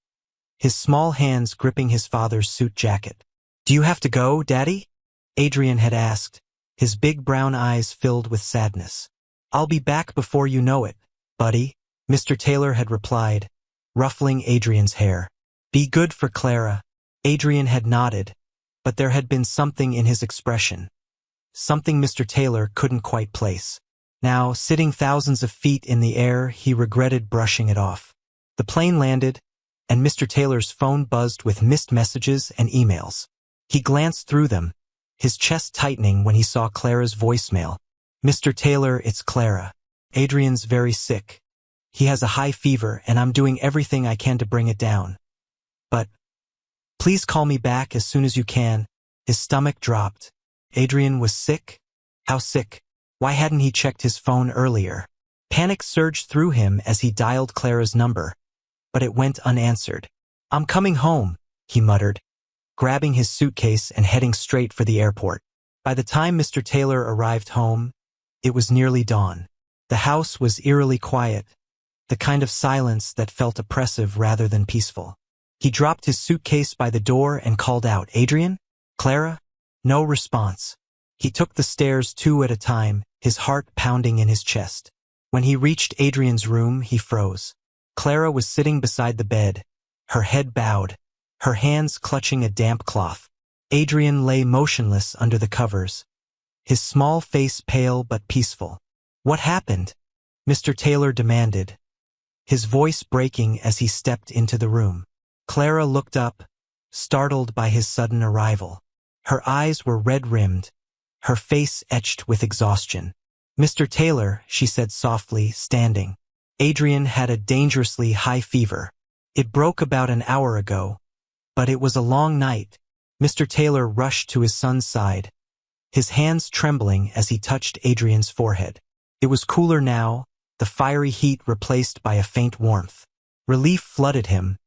his small hands gripping his father's suit jacket. "Do you have to go, Daddy?" Adrian had asked, his big brown eyes filled with sadness. "I'll be back before you know it, buddy," Mr. Taylor had replied, ruffling Adrian's hair. "Be good for Clara." Adrian had nodded, but there had been something in his expression, something Mr. Taylor couldn't quite place. Now, sitting thousands of feet in the air, he regretted brushing it off. The plane landed, and Mr. Taylor's phone buzzed with missed messages and emails. He glanced through them, his chest tightening when he saw Clara's voicemail. "Mr. Taylor, it's Clara. Adrian's very sick. He has a high fever, and I'm doing everything I can to bring it down. But please call me back as soon as you can." His stomach dropped. Adrian was sick? How sick? Why hadn't he checked his phone earlier? Panic surged through him as he dialed Clara's number, but it went unanswered. "I'm coming home," he muttered, grabbing his suitcase and heading straight for the airport. By the time Mr. Taylor arrived home, it was nearly dawn. The house was eerily quiet, the kind of silence that felt oppressive rather than peaceful. He dropped his suitcase by the door and called out, "Adrian? Clara?" No response. He took the stairs 2 at a time, his heart pounding in his chest. When he reached Adrian's room, he froze. Clara was sitting beside the bed, her head bowed, her hands clutching a damp cloth. Adrian lay motionless under the covers, his small face pale but peaceful. "What happened?" Mr. Taylor demanded, his voice breaking as he stepped into the room. Clara looked up, startled by his sudden arrival. Her eyes were red-rimmed, her face etched with exhaustion. "Mr. Taylor," she said softly, standing. "Adrian had a dangerously high fever. It broke about an hour ago, but it was a long night." Mr. Taylor rushed to his son's side, his hands trembling as he touched Adrian's forehead. It was cooler now, the fiery heat replaced by a faint warmth. Relief flooded him,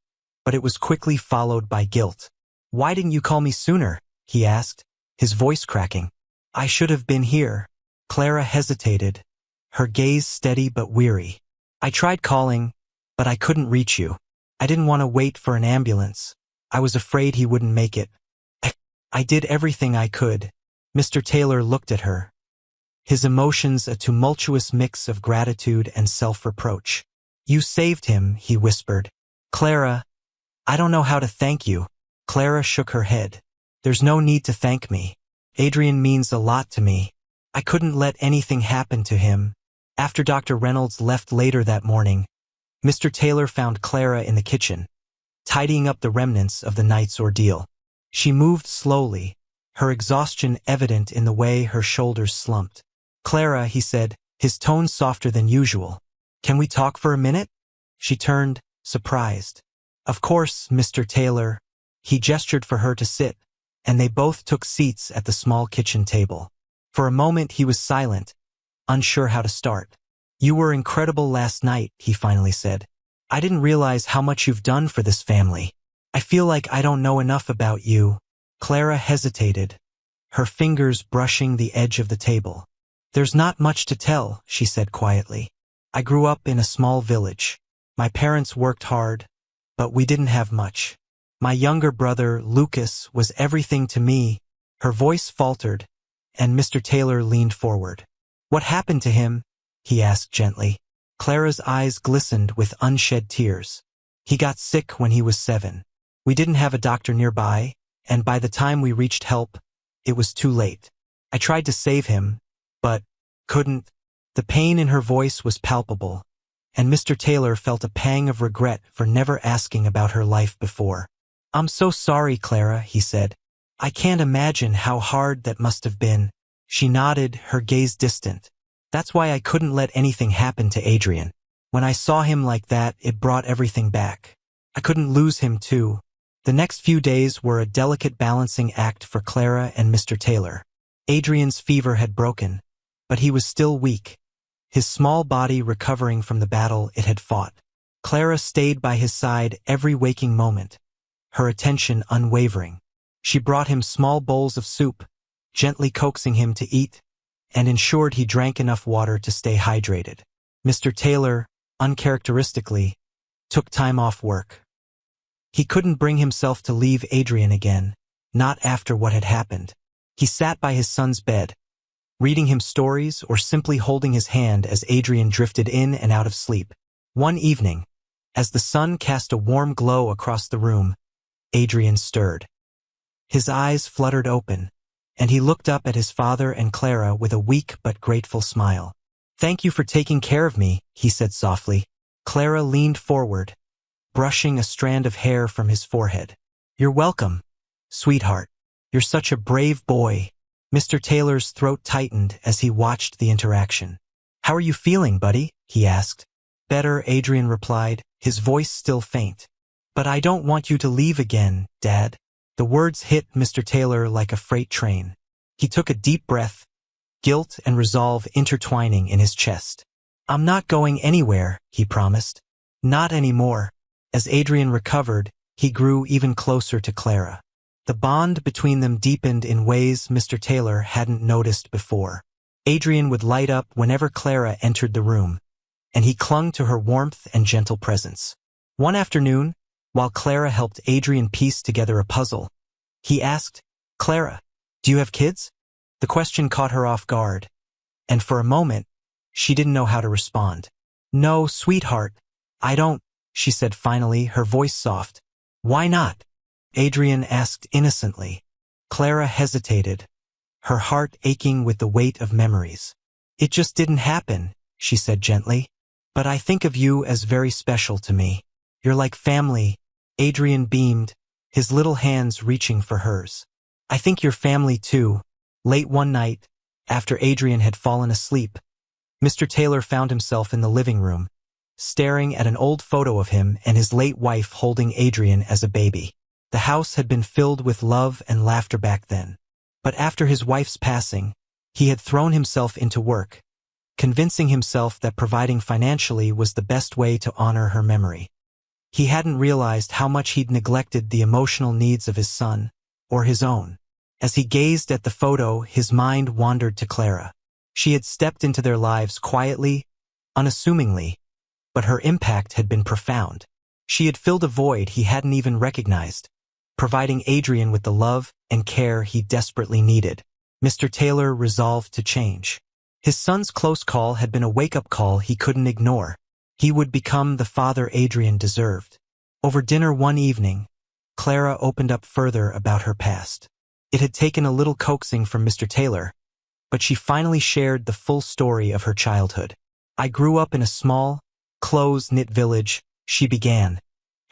but it was quickly followed by guilt. "Why didn't you call me sooner?" he asked, his voice cracking. "I should have been here." Clara hesitated, her gaze steady but weary. "I tried calling, but I couldn't reach you. I didn't want to wait for an ambulance. I was afraid he wouldn't make it. I did everything I could." Mr. Taylor looked at her, his emotions a tumultuous mix of gratitude and self-reproach. "You saved him," he whispered. "Clara, I don't know how to thank you." Clara shook her head. "There's no need to thank me. Adrian means a lot to me. I couldn't let anything happen to him." After Dr. Reynolds left later that morning, Mr. Taylor found Clara in the kitchen, tidying up the remnants of the night's ordeal. She moved slowly, her exhaustion evident in the way her shoulders slumped. "Clara," he said, his tone softer than usual, Can we talk for a minute? She turned, surprised. Of course, Mr. Taylor. He gestured for her to sit, and they both took seats at the small kitchen table. For a moment he was silent, unsure how to start. You were incredible last night, he finally said. I didn't realize how much you've done for this family. I feel like I don't know enough about you. Clara hesitated, her fingers brushing the edge of the table. There's not much to tell, she said quietly. I grew up in a small village. My parents worked hard, but we didn't have much. My younger brother, Lucas, was everything to me. Her voice faltered, and Mr. Taylor leaned forward. What happened to him? He asked gently. Clara's eyes glistened with unshed tears. He got sick when he was 7. We didn't have a doctor nearby, and by the time we reached help, it was too late. I tried to save him, but couldn't. The pain in her voice was palpable, and Mr. Taylor felt a pang of regret for never asking about her life before. I'm so sorry, Clara, he said. I can't imagine how hard that must have been. She nodded, her gaze distant. That's why I couldn't let anything happen to Adrian. When I saw him like that, it brought everything back. I couldn't lose him too. The next few days were a delicate balancing act for Clara and Mr. Taylor. Adrian's fever had broken, but he was still weak, his small body recovering from the battle it had fought. Clara stayed by his side every waking moment, her attention unwavering. She brought him small bowls of soup, gently coaxing him to eat, and ensured he drank enough water to stay hydrated. Mr. Taylor, uncharacteristically, took time off work. He couldn't bring himself to leave Adrian again, not after what had happened. He sat by his son's bed, reading him stories or simply holding his hand as Adrian drifted in and out of sleep. One evening, as the sun cast a warm glow across the room, Adrian stirred. His eyes fluttered open, and he looked up at his father and Clara with a weak but grateful smile. Thank you for taking care of me, he said softly. Clara leaned forward, brushing a strand of hair from his forehead. You're welcome, sweetheart. You're such a brave boy. Mr. Taylor's throat tightened as he watched the interaction. How are you feeling, buddy? He asked. Better, Adrian replied, his voice still faint. But I don't want you to leave again, Dad. The words hit Mr. Taylor like a freight train. He took a deep breath, guilt and resolve intertwining in his chest. I'm not going anywhere, he promised. Not anymore. As Adrian recovered, he grew even closer to Clara. The bond between them deepened in ways Mr. Taylor hadn't noticed before. Adrian would light up whenever Clara entered the room, and he clung to her warmth and gentle presence. One afternoon, while Clara helped Adrian piece together a puzzle, he asked, Clara, do you have kids? The question caught her off guard, and for a moment, she didn't know how to respond. No, sweetheart, I don't, she said finally, her voice soft. Why not? Adrian asked innocently. Clara hesitated, her heart aching with the weight of memories. It just didn't happen, she said gently. But I think of you as very special to me. You're like family. Adrian beamed, his little hands reaching for hers. I think you're family too. Late one night, after Adrian had fallen asleep, Mr. Taylor found himself in the living room, staring at an old photo of him and his late wife holding Adrian as a baby. The house had been filled with love and laughter back then. But after his wife's passing, he had thrown himself into work, convincing himself that providing financially was the best way to honor her memory. He hadn't realized how much he'd neglected the emotional needs of his son, or his own. As he gazed at the photo, his mind wandered to Clara. She had stepped into their lives quietly, unassumingly, but her impact had been profound. She had filled a void he hadn't even recognized, providing Adrian with the love and care he desperately needed. Mr. Taylor resolved to change. His son's close call had been a wake-up call he couldn't ignore. He would become the father Adrian deserved. Over dinner one evening, Clara opened up further about her past. It had taken a little coaxing from Mr. Taylor, but she finally shared the full story of her childhood. I grew up in a small, close-knit village, she began,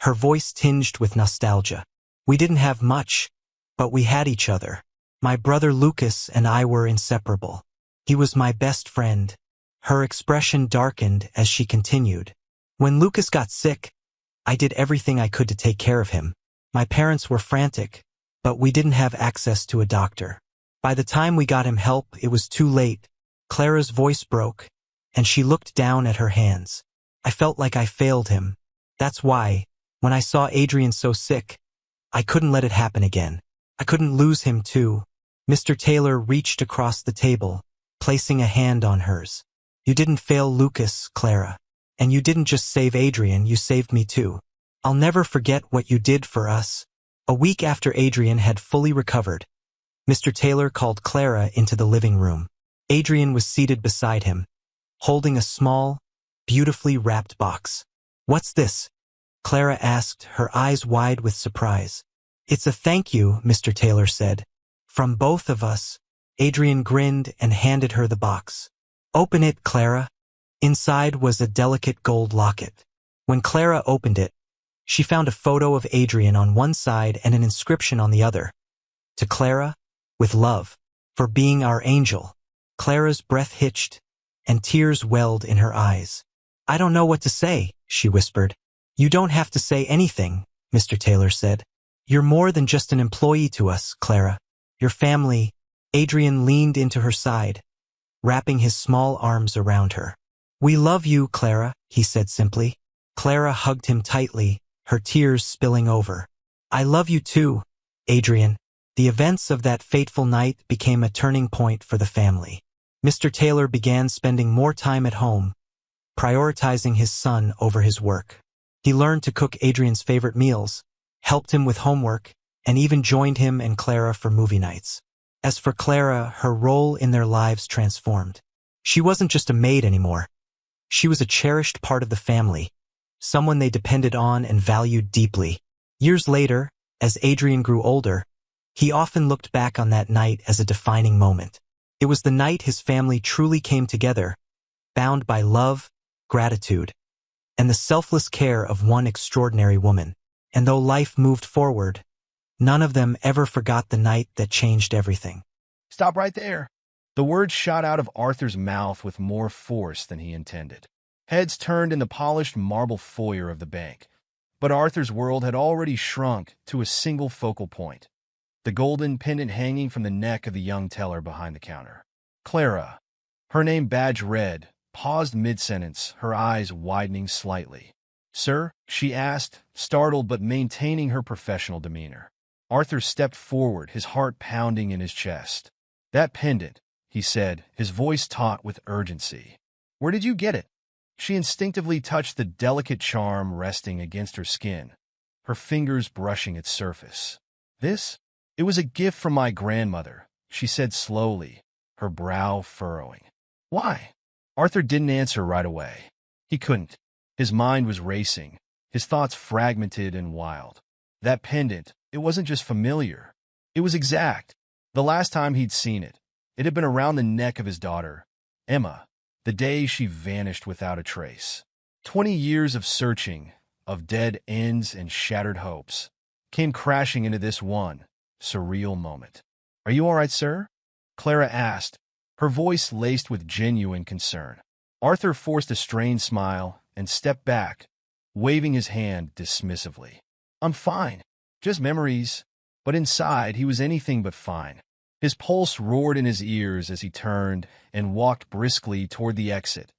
her voice tinged with nostalgia. We didn't have much, but we had each other. My brother Lucas and I were inseparable. He was my best friend. Her expression darkened as she continued. When Lucas got sick, I did everything I could to take care of him. My parents were frantic, but we didn't have access to a doctor. By the time we got him help, it was too late. Clara's voice broke, and she looked down at her hands. I felt like I failed him. That's why, when I saw Adrian so sick, I couldn't let it happen again. I couldn't lose him too. Mr. Taylor reached across the table, placing a hand on hers. You didn't fail Lucas, Clara. And you didn't just save Adrian, you saved me too. I'll never forget what you did for us. A week after Adrian had fully recovered, Mr. Taylor called Clara into the living room. Adrian was seated beside him, holding a small, beautifully wrapped box. What's this? Clara asked, her eyes wide with surprise. It's a thank you, Mr. Taylor said. From both of us. Adrian grinned and handed her the box. Open it, Clara. Inside was a delicate gold locket. When Clara opened it, she found a photo of Adrian on one side and an inscription on the other. To Clara, with love, for being our angel. Clara's breath hitched, and tears welled in her eyes. I don't know what to say, she whispered. You don't have to say anything, Mr. Taylor said. You're more than just an employee to us, Clara. Your family. Adrian leaned into her side, wrapping his small arms around her. We love you, Clara, he said simply. Clara hugged him tightly, her tears spilling over. I love you too, Adrian. The events of that fateful night became a turning point for the family. Mr. Taylor began spending more time at home, prioritizing his son over his work. He learned to cook Adrian's favorite meals, helped him with homework, and even joined him and Clara for movie nights. As for Clara, her role in their lives transformed. She wasn't just a maid anymore. She was a cherished part of the family, someone they depended on and valued deeply. Years later, as Adrian grew older, he often looked back on that night as a defining moment. It was the night his family truly came together, bound by love, gratitude, and the selfless care of one extraordinary woman. And though life moved forward, none of them ever forgot the night that changed everything. Stop right there. The words shot out of Arthur's mouth with more force than he intended. Heads turned in the polished marble foyer of the bank, but Arthur's world had already shrunk to a single focal point, the golden pendant hanging from the neck of the young teller behind the counter. Clara, her name badge red, paused mid-sentence, her eyes widening slightly. Sir, she asked, startled but maintaining her professional demeanor. Arthur stepped forward, his heart pounding in his chest. That pendant, he said, his voice taut with urgency. Where did you get it? She instinctively touched the delicate charm resting against her skin, her fingers brushing its surface. This? It was a gift from my grandmother, she said slowly, her brow furrowing. Why? Arthur didn't answer right away. He couldn't. His mind was racing, his thoughts fragmented and wild. That pendant, it wasn't just familiar. It was exact. The last time he'd seen it, it had been around the neck of his daughter, Emma, the day she vanished without a trace. 20 years of searching, of dead ends and shattered hopes, came crashing into this one surreal moment. Are you all right, sir? Clara asked, her voice laced with genuine concern. Arthur forced a strained smile and stepped back, waving his hand dismissively. I'm fine. Just memories. But inside, he was anything but fine. His pulse roared in his ears as he turned and walked briskly toward the exit,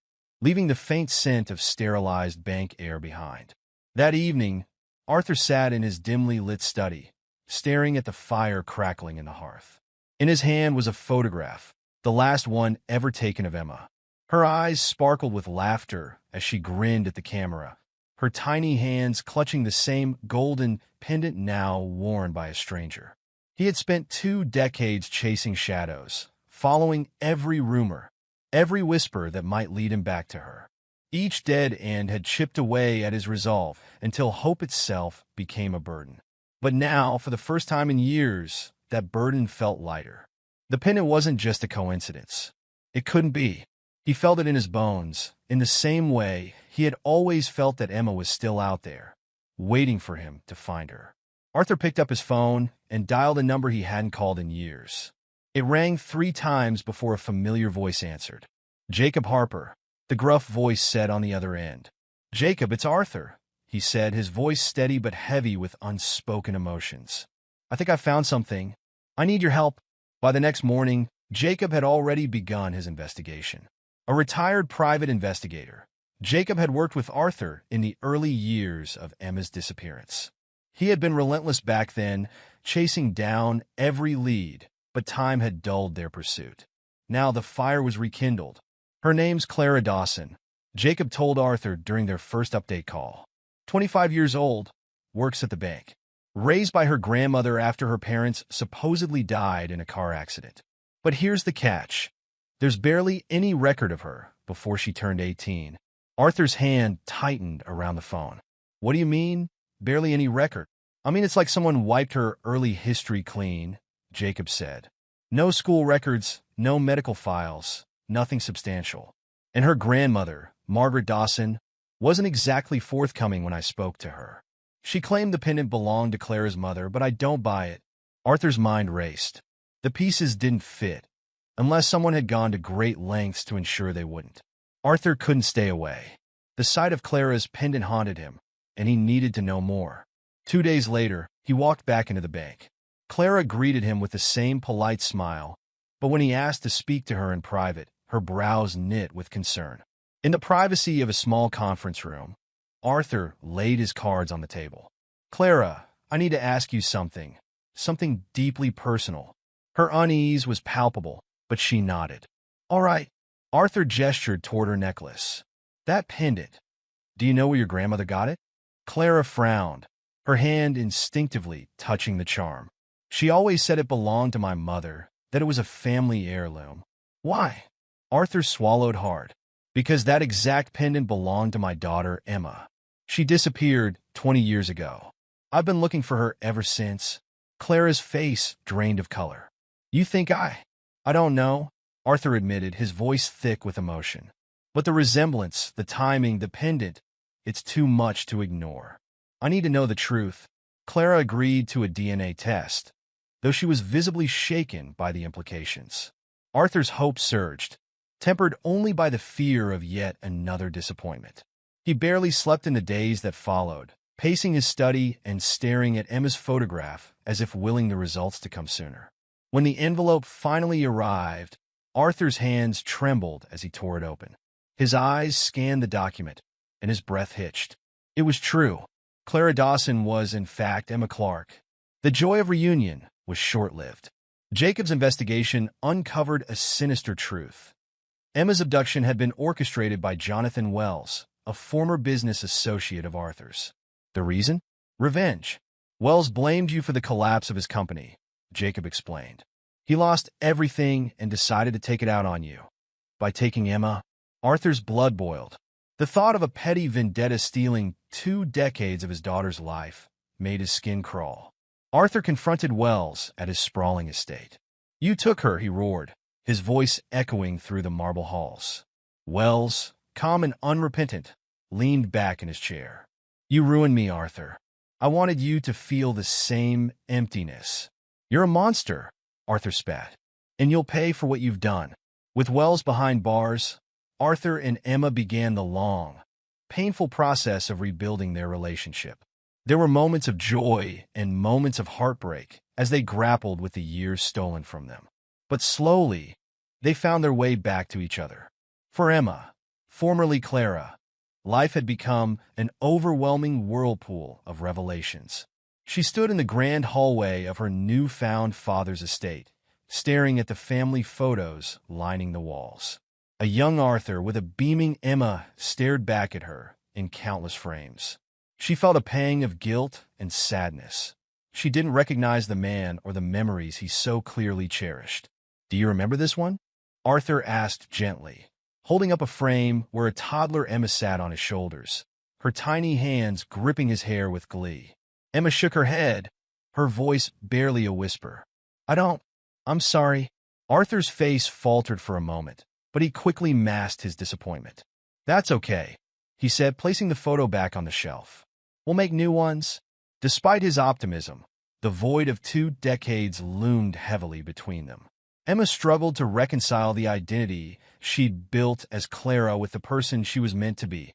leaving the faint scent of sterilized bank air behind. That evening, Arthur sat in his dimly lit study, staring at the fire crackling in the hearth. In his hand was a photograph, the last one ever taken of Emma. Her eyes sparkled with laughter as she grinned at the camera, her tiny hands clutching the same golden pendant now worn by a stranger. He had spent 2 decades chasing shadows, following every rumor, every whisper that might lead him back to her. Each dead end had chipped away at his resolve until hope itself became a burden. But now, for the first time in years, that burden felt lighter. The pendant wasn't just a coincidence. It couldn't be. He felt it in his bones, in the same way he had always felt that Emma was still out there, waiting for him to find her. Arthur picked up his phone and dialed a number he hadn't called in years. It rang 3 times before a familiar voice answered. Jacob Harper, the gruff voice said on the other end. Jacob, it's Arthur, he said, his voice steady but heavy with unspoken emotions. I think I found something. I need your help. By the next morning, Jacob had already begun his investigation. A retired private investigator, Jacob had worked with Arthur in the early years of Emma's disappearance. He had been relentless back then, chasing down every lead, but time had dulled their pursuit. Now the fire was rekindled. Her name's Clara Dawson, Jacob told Arthur during their first update call. 25 years old, works at the bank. Raised by her grandmother after her parents supposedly died in a car accident. But here's the catch. There's barely any record of her before she turned 18. Arthur's hand tightened around the phone. What do you mean, barely any record? I mean, it's like someone wiped her early history clean, Jacob said. No school records, no medical files, nothing substantial. And her grandmother, Margaret Dawson, wasn't exactly forthcoming when I spoke to her. She claimed the pendant belonged to Clara's mother, but I don't buy it. Arthur's mind raced. The pieces didn't fit, unless someone had gone to great lengths to ensure they wouldn't. Arthur couldn't stay away. The sight of Clara's pendant haunted him, and he needed to know more. 2 days later, he walked back into the bank. Clara greeted him with the same polite smile, but when he asked to speak to her in private, her brows knit with concern. In the privacy of a small conference room, Arthur laid his cards on the table. Clara, I need to ask you something deeply personal. Her unease was palpable, but she nodded. All right. Arthur gestured toward her necklace. That pendant. Do you know where your grandmother got it? Clara frowned, her hand instinctively touching the charm. She always said it belonged to my mother, that it was a family heirloom. Why? Arthur swallowed hard. Because that exact pendant belonged to my daughter, Emma. She disappeared 20 years ago. I've been looking for her ever since. Clara's face drained of color. You think I don't know, Arthur admitted, his voice thick with emotion. But the resemblance, the timing, the pendant, it's too much to ignore. I need to know the truth. Clara agreed to a DNA test, though she was visibly shaken by the implications. Arthur's hope surged, tempered only by the fear of yet another disappointment. He barely slept in the days that followed, pacing his study and staring at Emma's photograph as if willing the results to come sooner. When the envelope finally arrived, Arthur's hands trembled as he tore it open. His eyes scanned the document, and his breath hitched. It was true. Clara Dawson was, in fact, Emma Clark. The joy of reunion was short-lived. Jacob's investigation uncovered a sinister truth. Emma's abduction had been orchestrated by Jonathan Wells, a former business associate of Arthur's. The reason? Revenge. Wells blamed you for the collapse of his company, Jacob explained. He lost everything and decided to take it out on you. By taking Emma, Arthur's blood boiled. The thought of a petty vendetta stealing 2 decades of his daughter's life made his skin crawl. Arthur confronted Wells at his sprawling estate. You took her, he roared, his voice echoing through the marble halls. Wells, calm and unrepentant, leaned back in his chair. You ruined me, Arthur. I wanted you to feel the same emptiness. You're a monster, Arthur spat, and you'll pay for what you've done. With Wells behind bars, Arthur and Emma began the long, painful process of rebuilding their relationship. There were moments of joy and moments of heartbreak as they grappled with the years stolen from them. But slowly, they found their way back to each other. For Emma, formerly Clara, life had become an overwhelming whirlpool of revelations. She stood in the grand hallway of her newfound father's estate, staring at the family photos lining the walls. A young Arthur with a beaming Emma stared back at her in countless frames. She felt a pang of guilt and sadness. She didn't recognize the man or the memories he so clearly cherished. Do you remember this one? Arthur asked gently, holding up a frame where a toddler Emma sat on his shoulders, her tiny hands gripping his hair with glee. Emma shook her head, her voice barely a whisper. I'm sorry. Arthur's face faltered for a moment, but he quickly masked his disappointment. That's okay, he said, placing the photo back on the shelf. We'll make new ones. Despite his optimism, the void of 2 decades loomed heavily between them. Emma struggled to reconcile the identity she'd built as Clara with the person she was meant to be,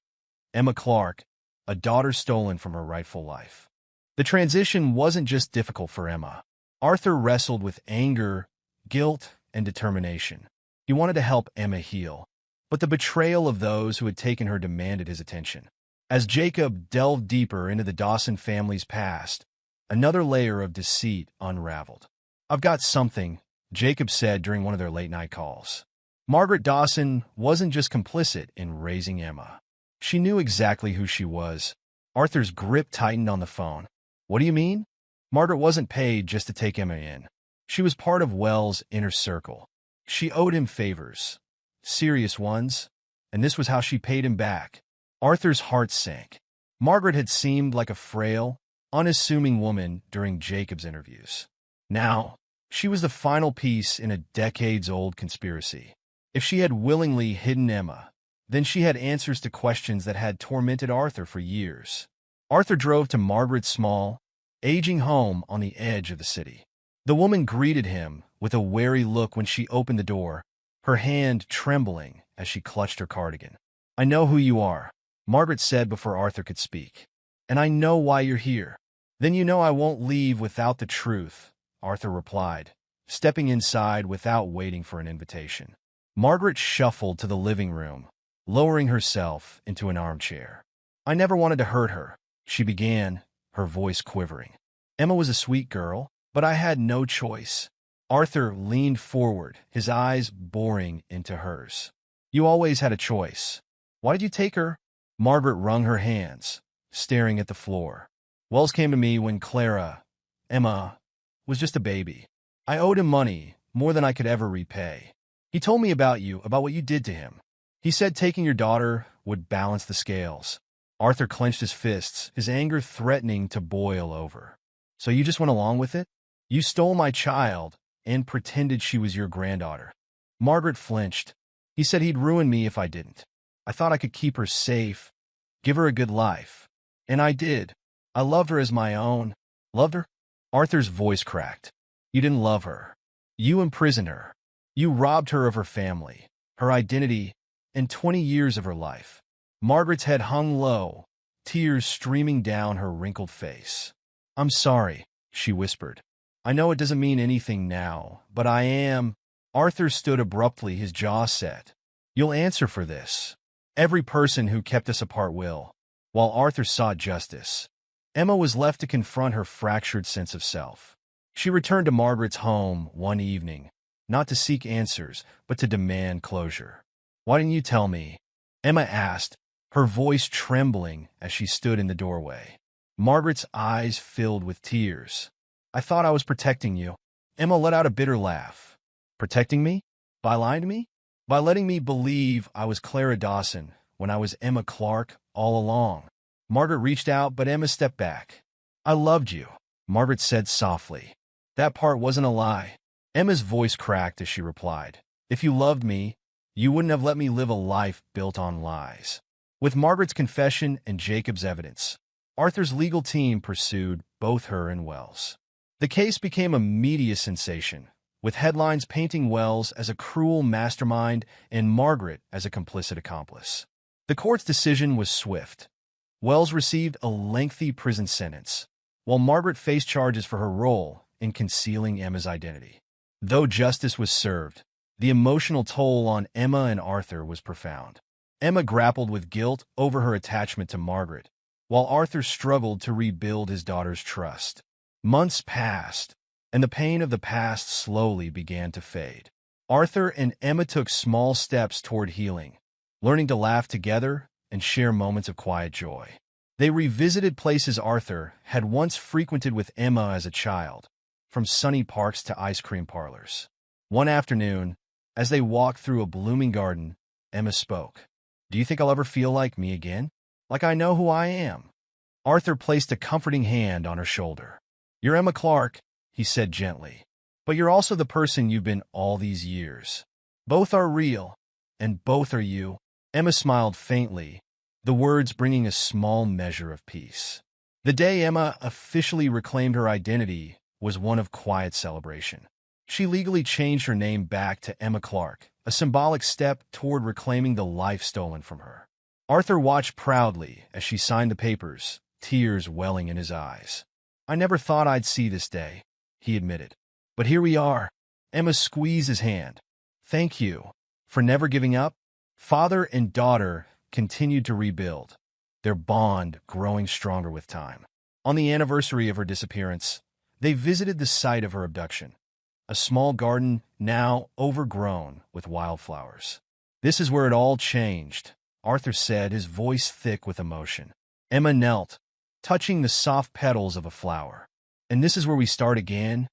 Emma Clark, a daughter stolen from her rightful life. The transition wasn't just difficult for Emma. Arthur wrestled with anger, guilt, and determination. He wanted to help Emma heal, but the betrayal of those who had taken her demanded his attention. As Jacob delved deeper into the Dawson family's past, another layer of deceit unraveled. "I've got something," Jacob said during one of their late-night calls. Margaret Dawson wasn't just complicit in raising Emma. She knew exactly who she was. Arthur's grip tightened on the phone. "What do you mean?" Margaret wasn't paid just to take Emma in. She was part of Wells' inner circle. She owed him favors, serious ones, and this was how she paid him back. Arthur's heart sank. Margaret had seemed like a frail, unassuming woman during Jacob's interviews. Now, she was the final piece in a decades-old conspiracy. If she had willingly hidden Emma, then she had answers to questions that had tormented Arthur for years. Arthur drove to Margaret's small, aging home on the edge of the city. The woman greeted him with a wary look when she opened the door, her hand trembling as she clutched her cardigan. "I know who you are," Margaret said before Arthur could speak. "And I know why you're here." "Then you know I won't leave without the truth," Arthur replied, stepping inside without waiting for an invitation. Margaret shuffled to the living room, lowering herself into an armchair. "I never wanted to hurt her," she began, her voice quivering. "Emma was a sweet girl, but I had no choice." Arthur leaned forward, his eyes boring into hers. "You always had a choice. Why did you take her?" Margaret wrung her hands, staring at the floor. "Wells came to me when Emma, was just a baby. I owed him money, more than I could ever repay. He told me about you, about what you did to him. He said taking your daughter would balance the scales." Arthur clenched his fists, his anger threatening to boil over. "So you just went along with it? You stole my child and pretended she was your granddaughter." Margaret flinched. "He said he'd ruin me if I didn't. I thought I could keep her safe, give her a good life. And I did. I loved her as my own." "Loved her?" Arthur's voice cracked. "You didn't love her. You imprisoned her. You robbed her of her family, her identity, and 20 years of her life." Margaret's head hung low, tears streaming down her wrinkled face. "I'm sorry," she whispered. "I know it doesn't mean anything now, but I am." Arthur stood abruptly, his jaw set. "You'll answer for this. Every person who kept us apart will." While Arthur sought justice, Emma was left to confront her fractured sense of self. She returned to Margaret's home one evening, not to seek answers, but to demand closure. "Why didn't you tell me?" Emma asked, her voice trembling as she stood in the doorway. Margaret's eyes filled with tears. "I thought I was protecting you." Emma let out a bitter laugh. "Protecting me? By lying to me? By letting me believe I was Clara Dawson when I was Emma Clark all along." Margaret reached out, but Emma stepped back. "I loved you," Margaret said softly. "That part wasn't a lie." Emma's voice cracked as she replied, "If you loved me, you wouldn't have let me live a life built on lies." With Margaret's confession and Jacob's evidence, Arthur's legal team pursued both her and Wells. The case became a media sensation, with headlines painting Wells as a cruel mastermind and Margaret as a complicit accomplice. The court's decision was swift. Wells received a lengthy prison sentence, while Margaret faced charges for her role in concealing Emma's identity. Though justice was served, the emotional toll on Emma and Arthur was profound. Emma grappled with guilt over her attachment to Margaret, while Arthur struggled to rebuild his daughter's trust. Months passed, and the pain of the past slowly began to fade. Arthur and Emma took small steps toward healing, learning to laugh together and share moments of quiet joy. They revisited places Arthur had once frequented with Emma as a child, from sunny parks to ice cream parlors. One afternoon, as they walked through a blooming garden, Emma spoke. "Do you think I'll ever feel like me again? Like I know who I am?" Arthur placed a comforting hand on her shoulder. "You're Emma Clark," he said gently, "but you're also the person you've been all these years. Both are real, and both are you." Emma smiled faintly, the words bringing a small measure of peace. The day Emma officially reclaimed her identity was one of quiet celebration. She legally changed her name back to Emma Clark, a symbolic step toward reclaiming the life stolen from her. Arthur watched proudly as she signed the papers, tears welling in his eyes. "I never thought I'd see this day," he admitted. "But here we are." Emma squeezed his hand. "Thank you for never giving up." Father and daughter continued to rebuild, their bond growing stronger with time. On the anniversary of her disappearance, they visited the site of her abduction, a small garden now overgrown with wildflowers. "This is where it all changed," Arthur said, his voice thick with emotion. Emma knelt, touching the soft petals of a flower. "And this is where we start again,"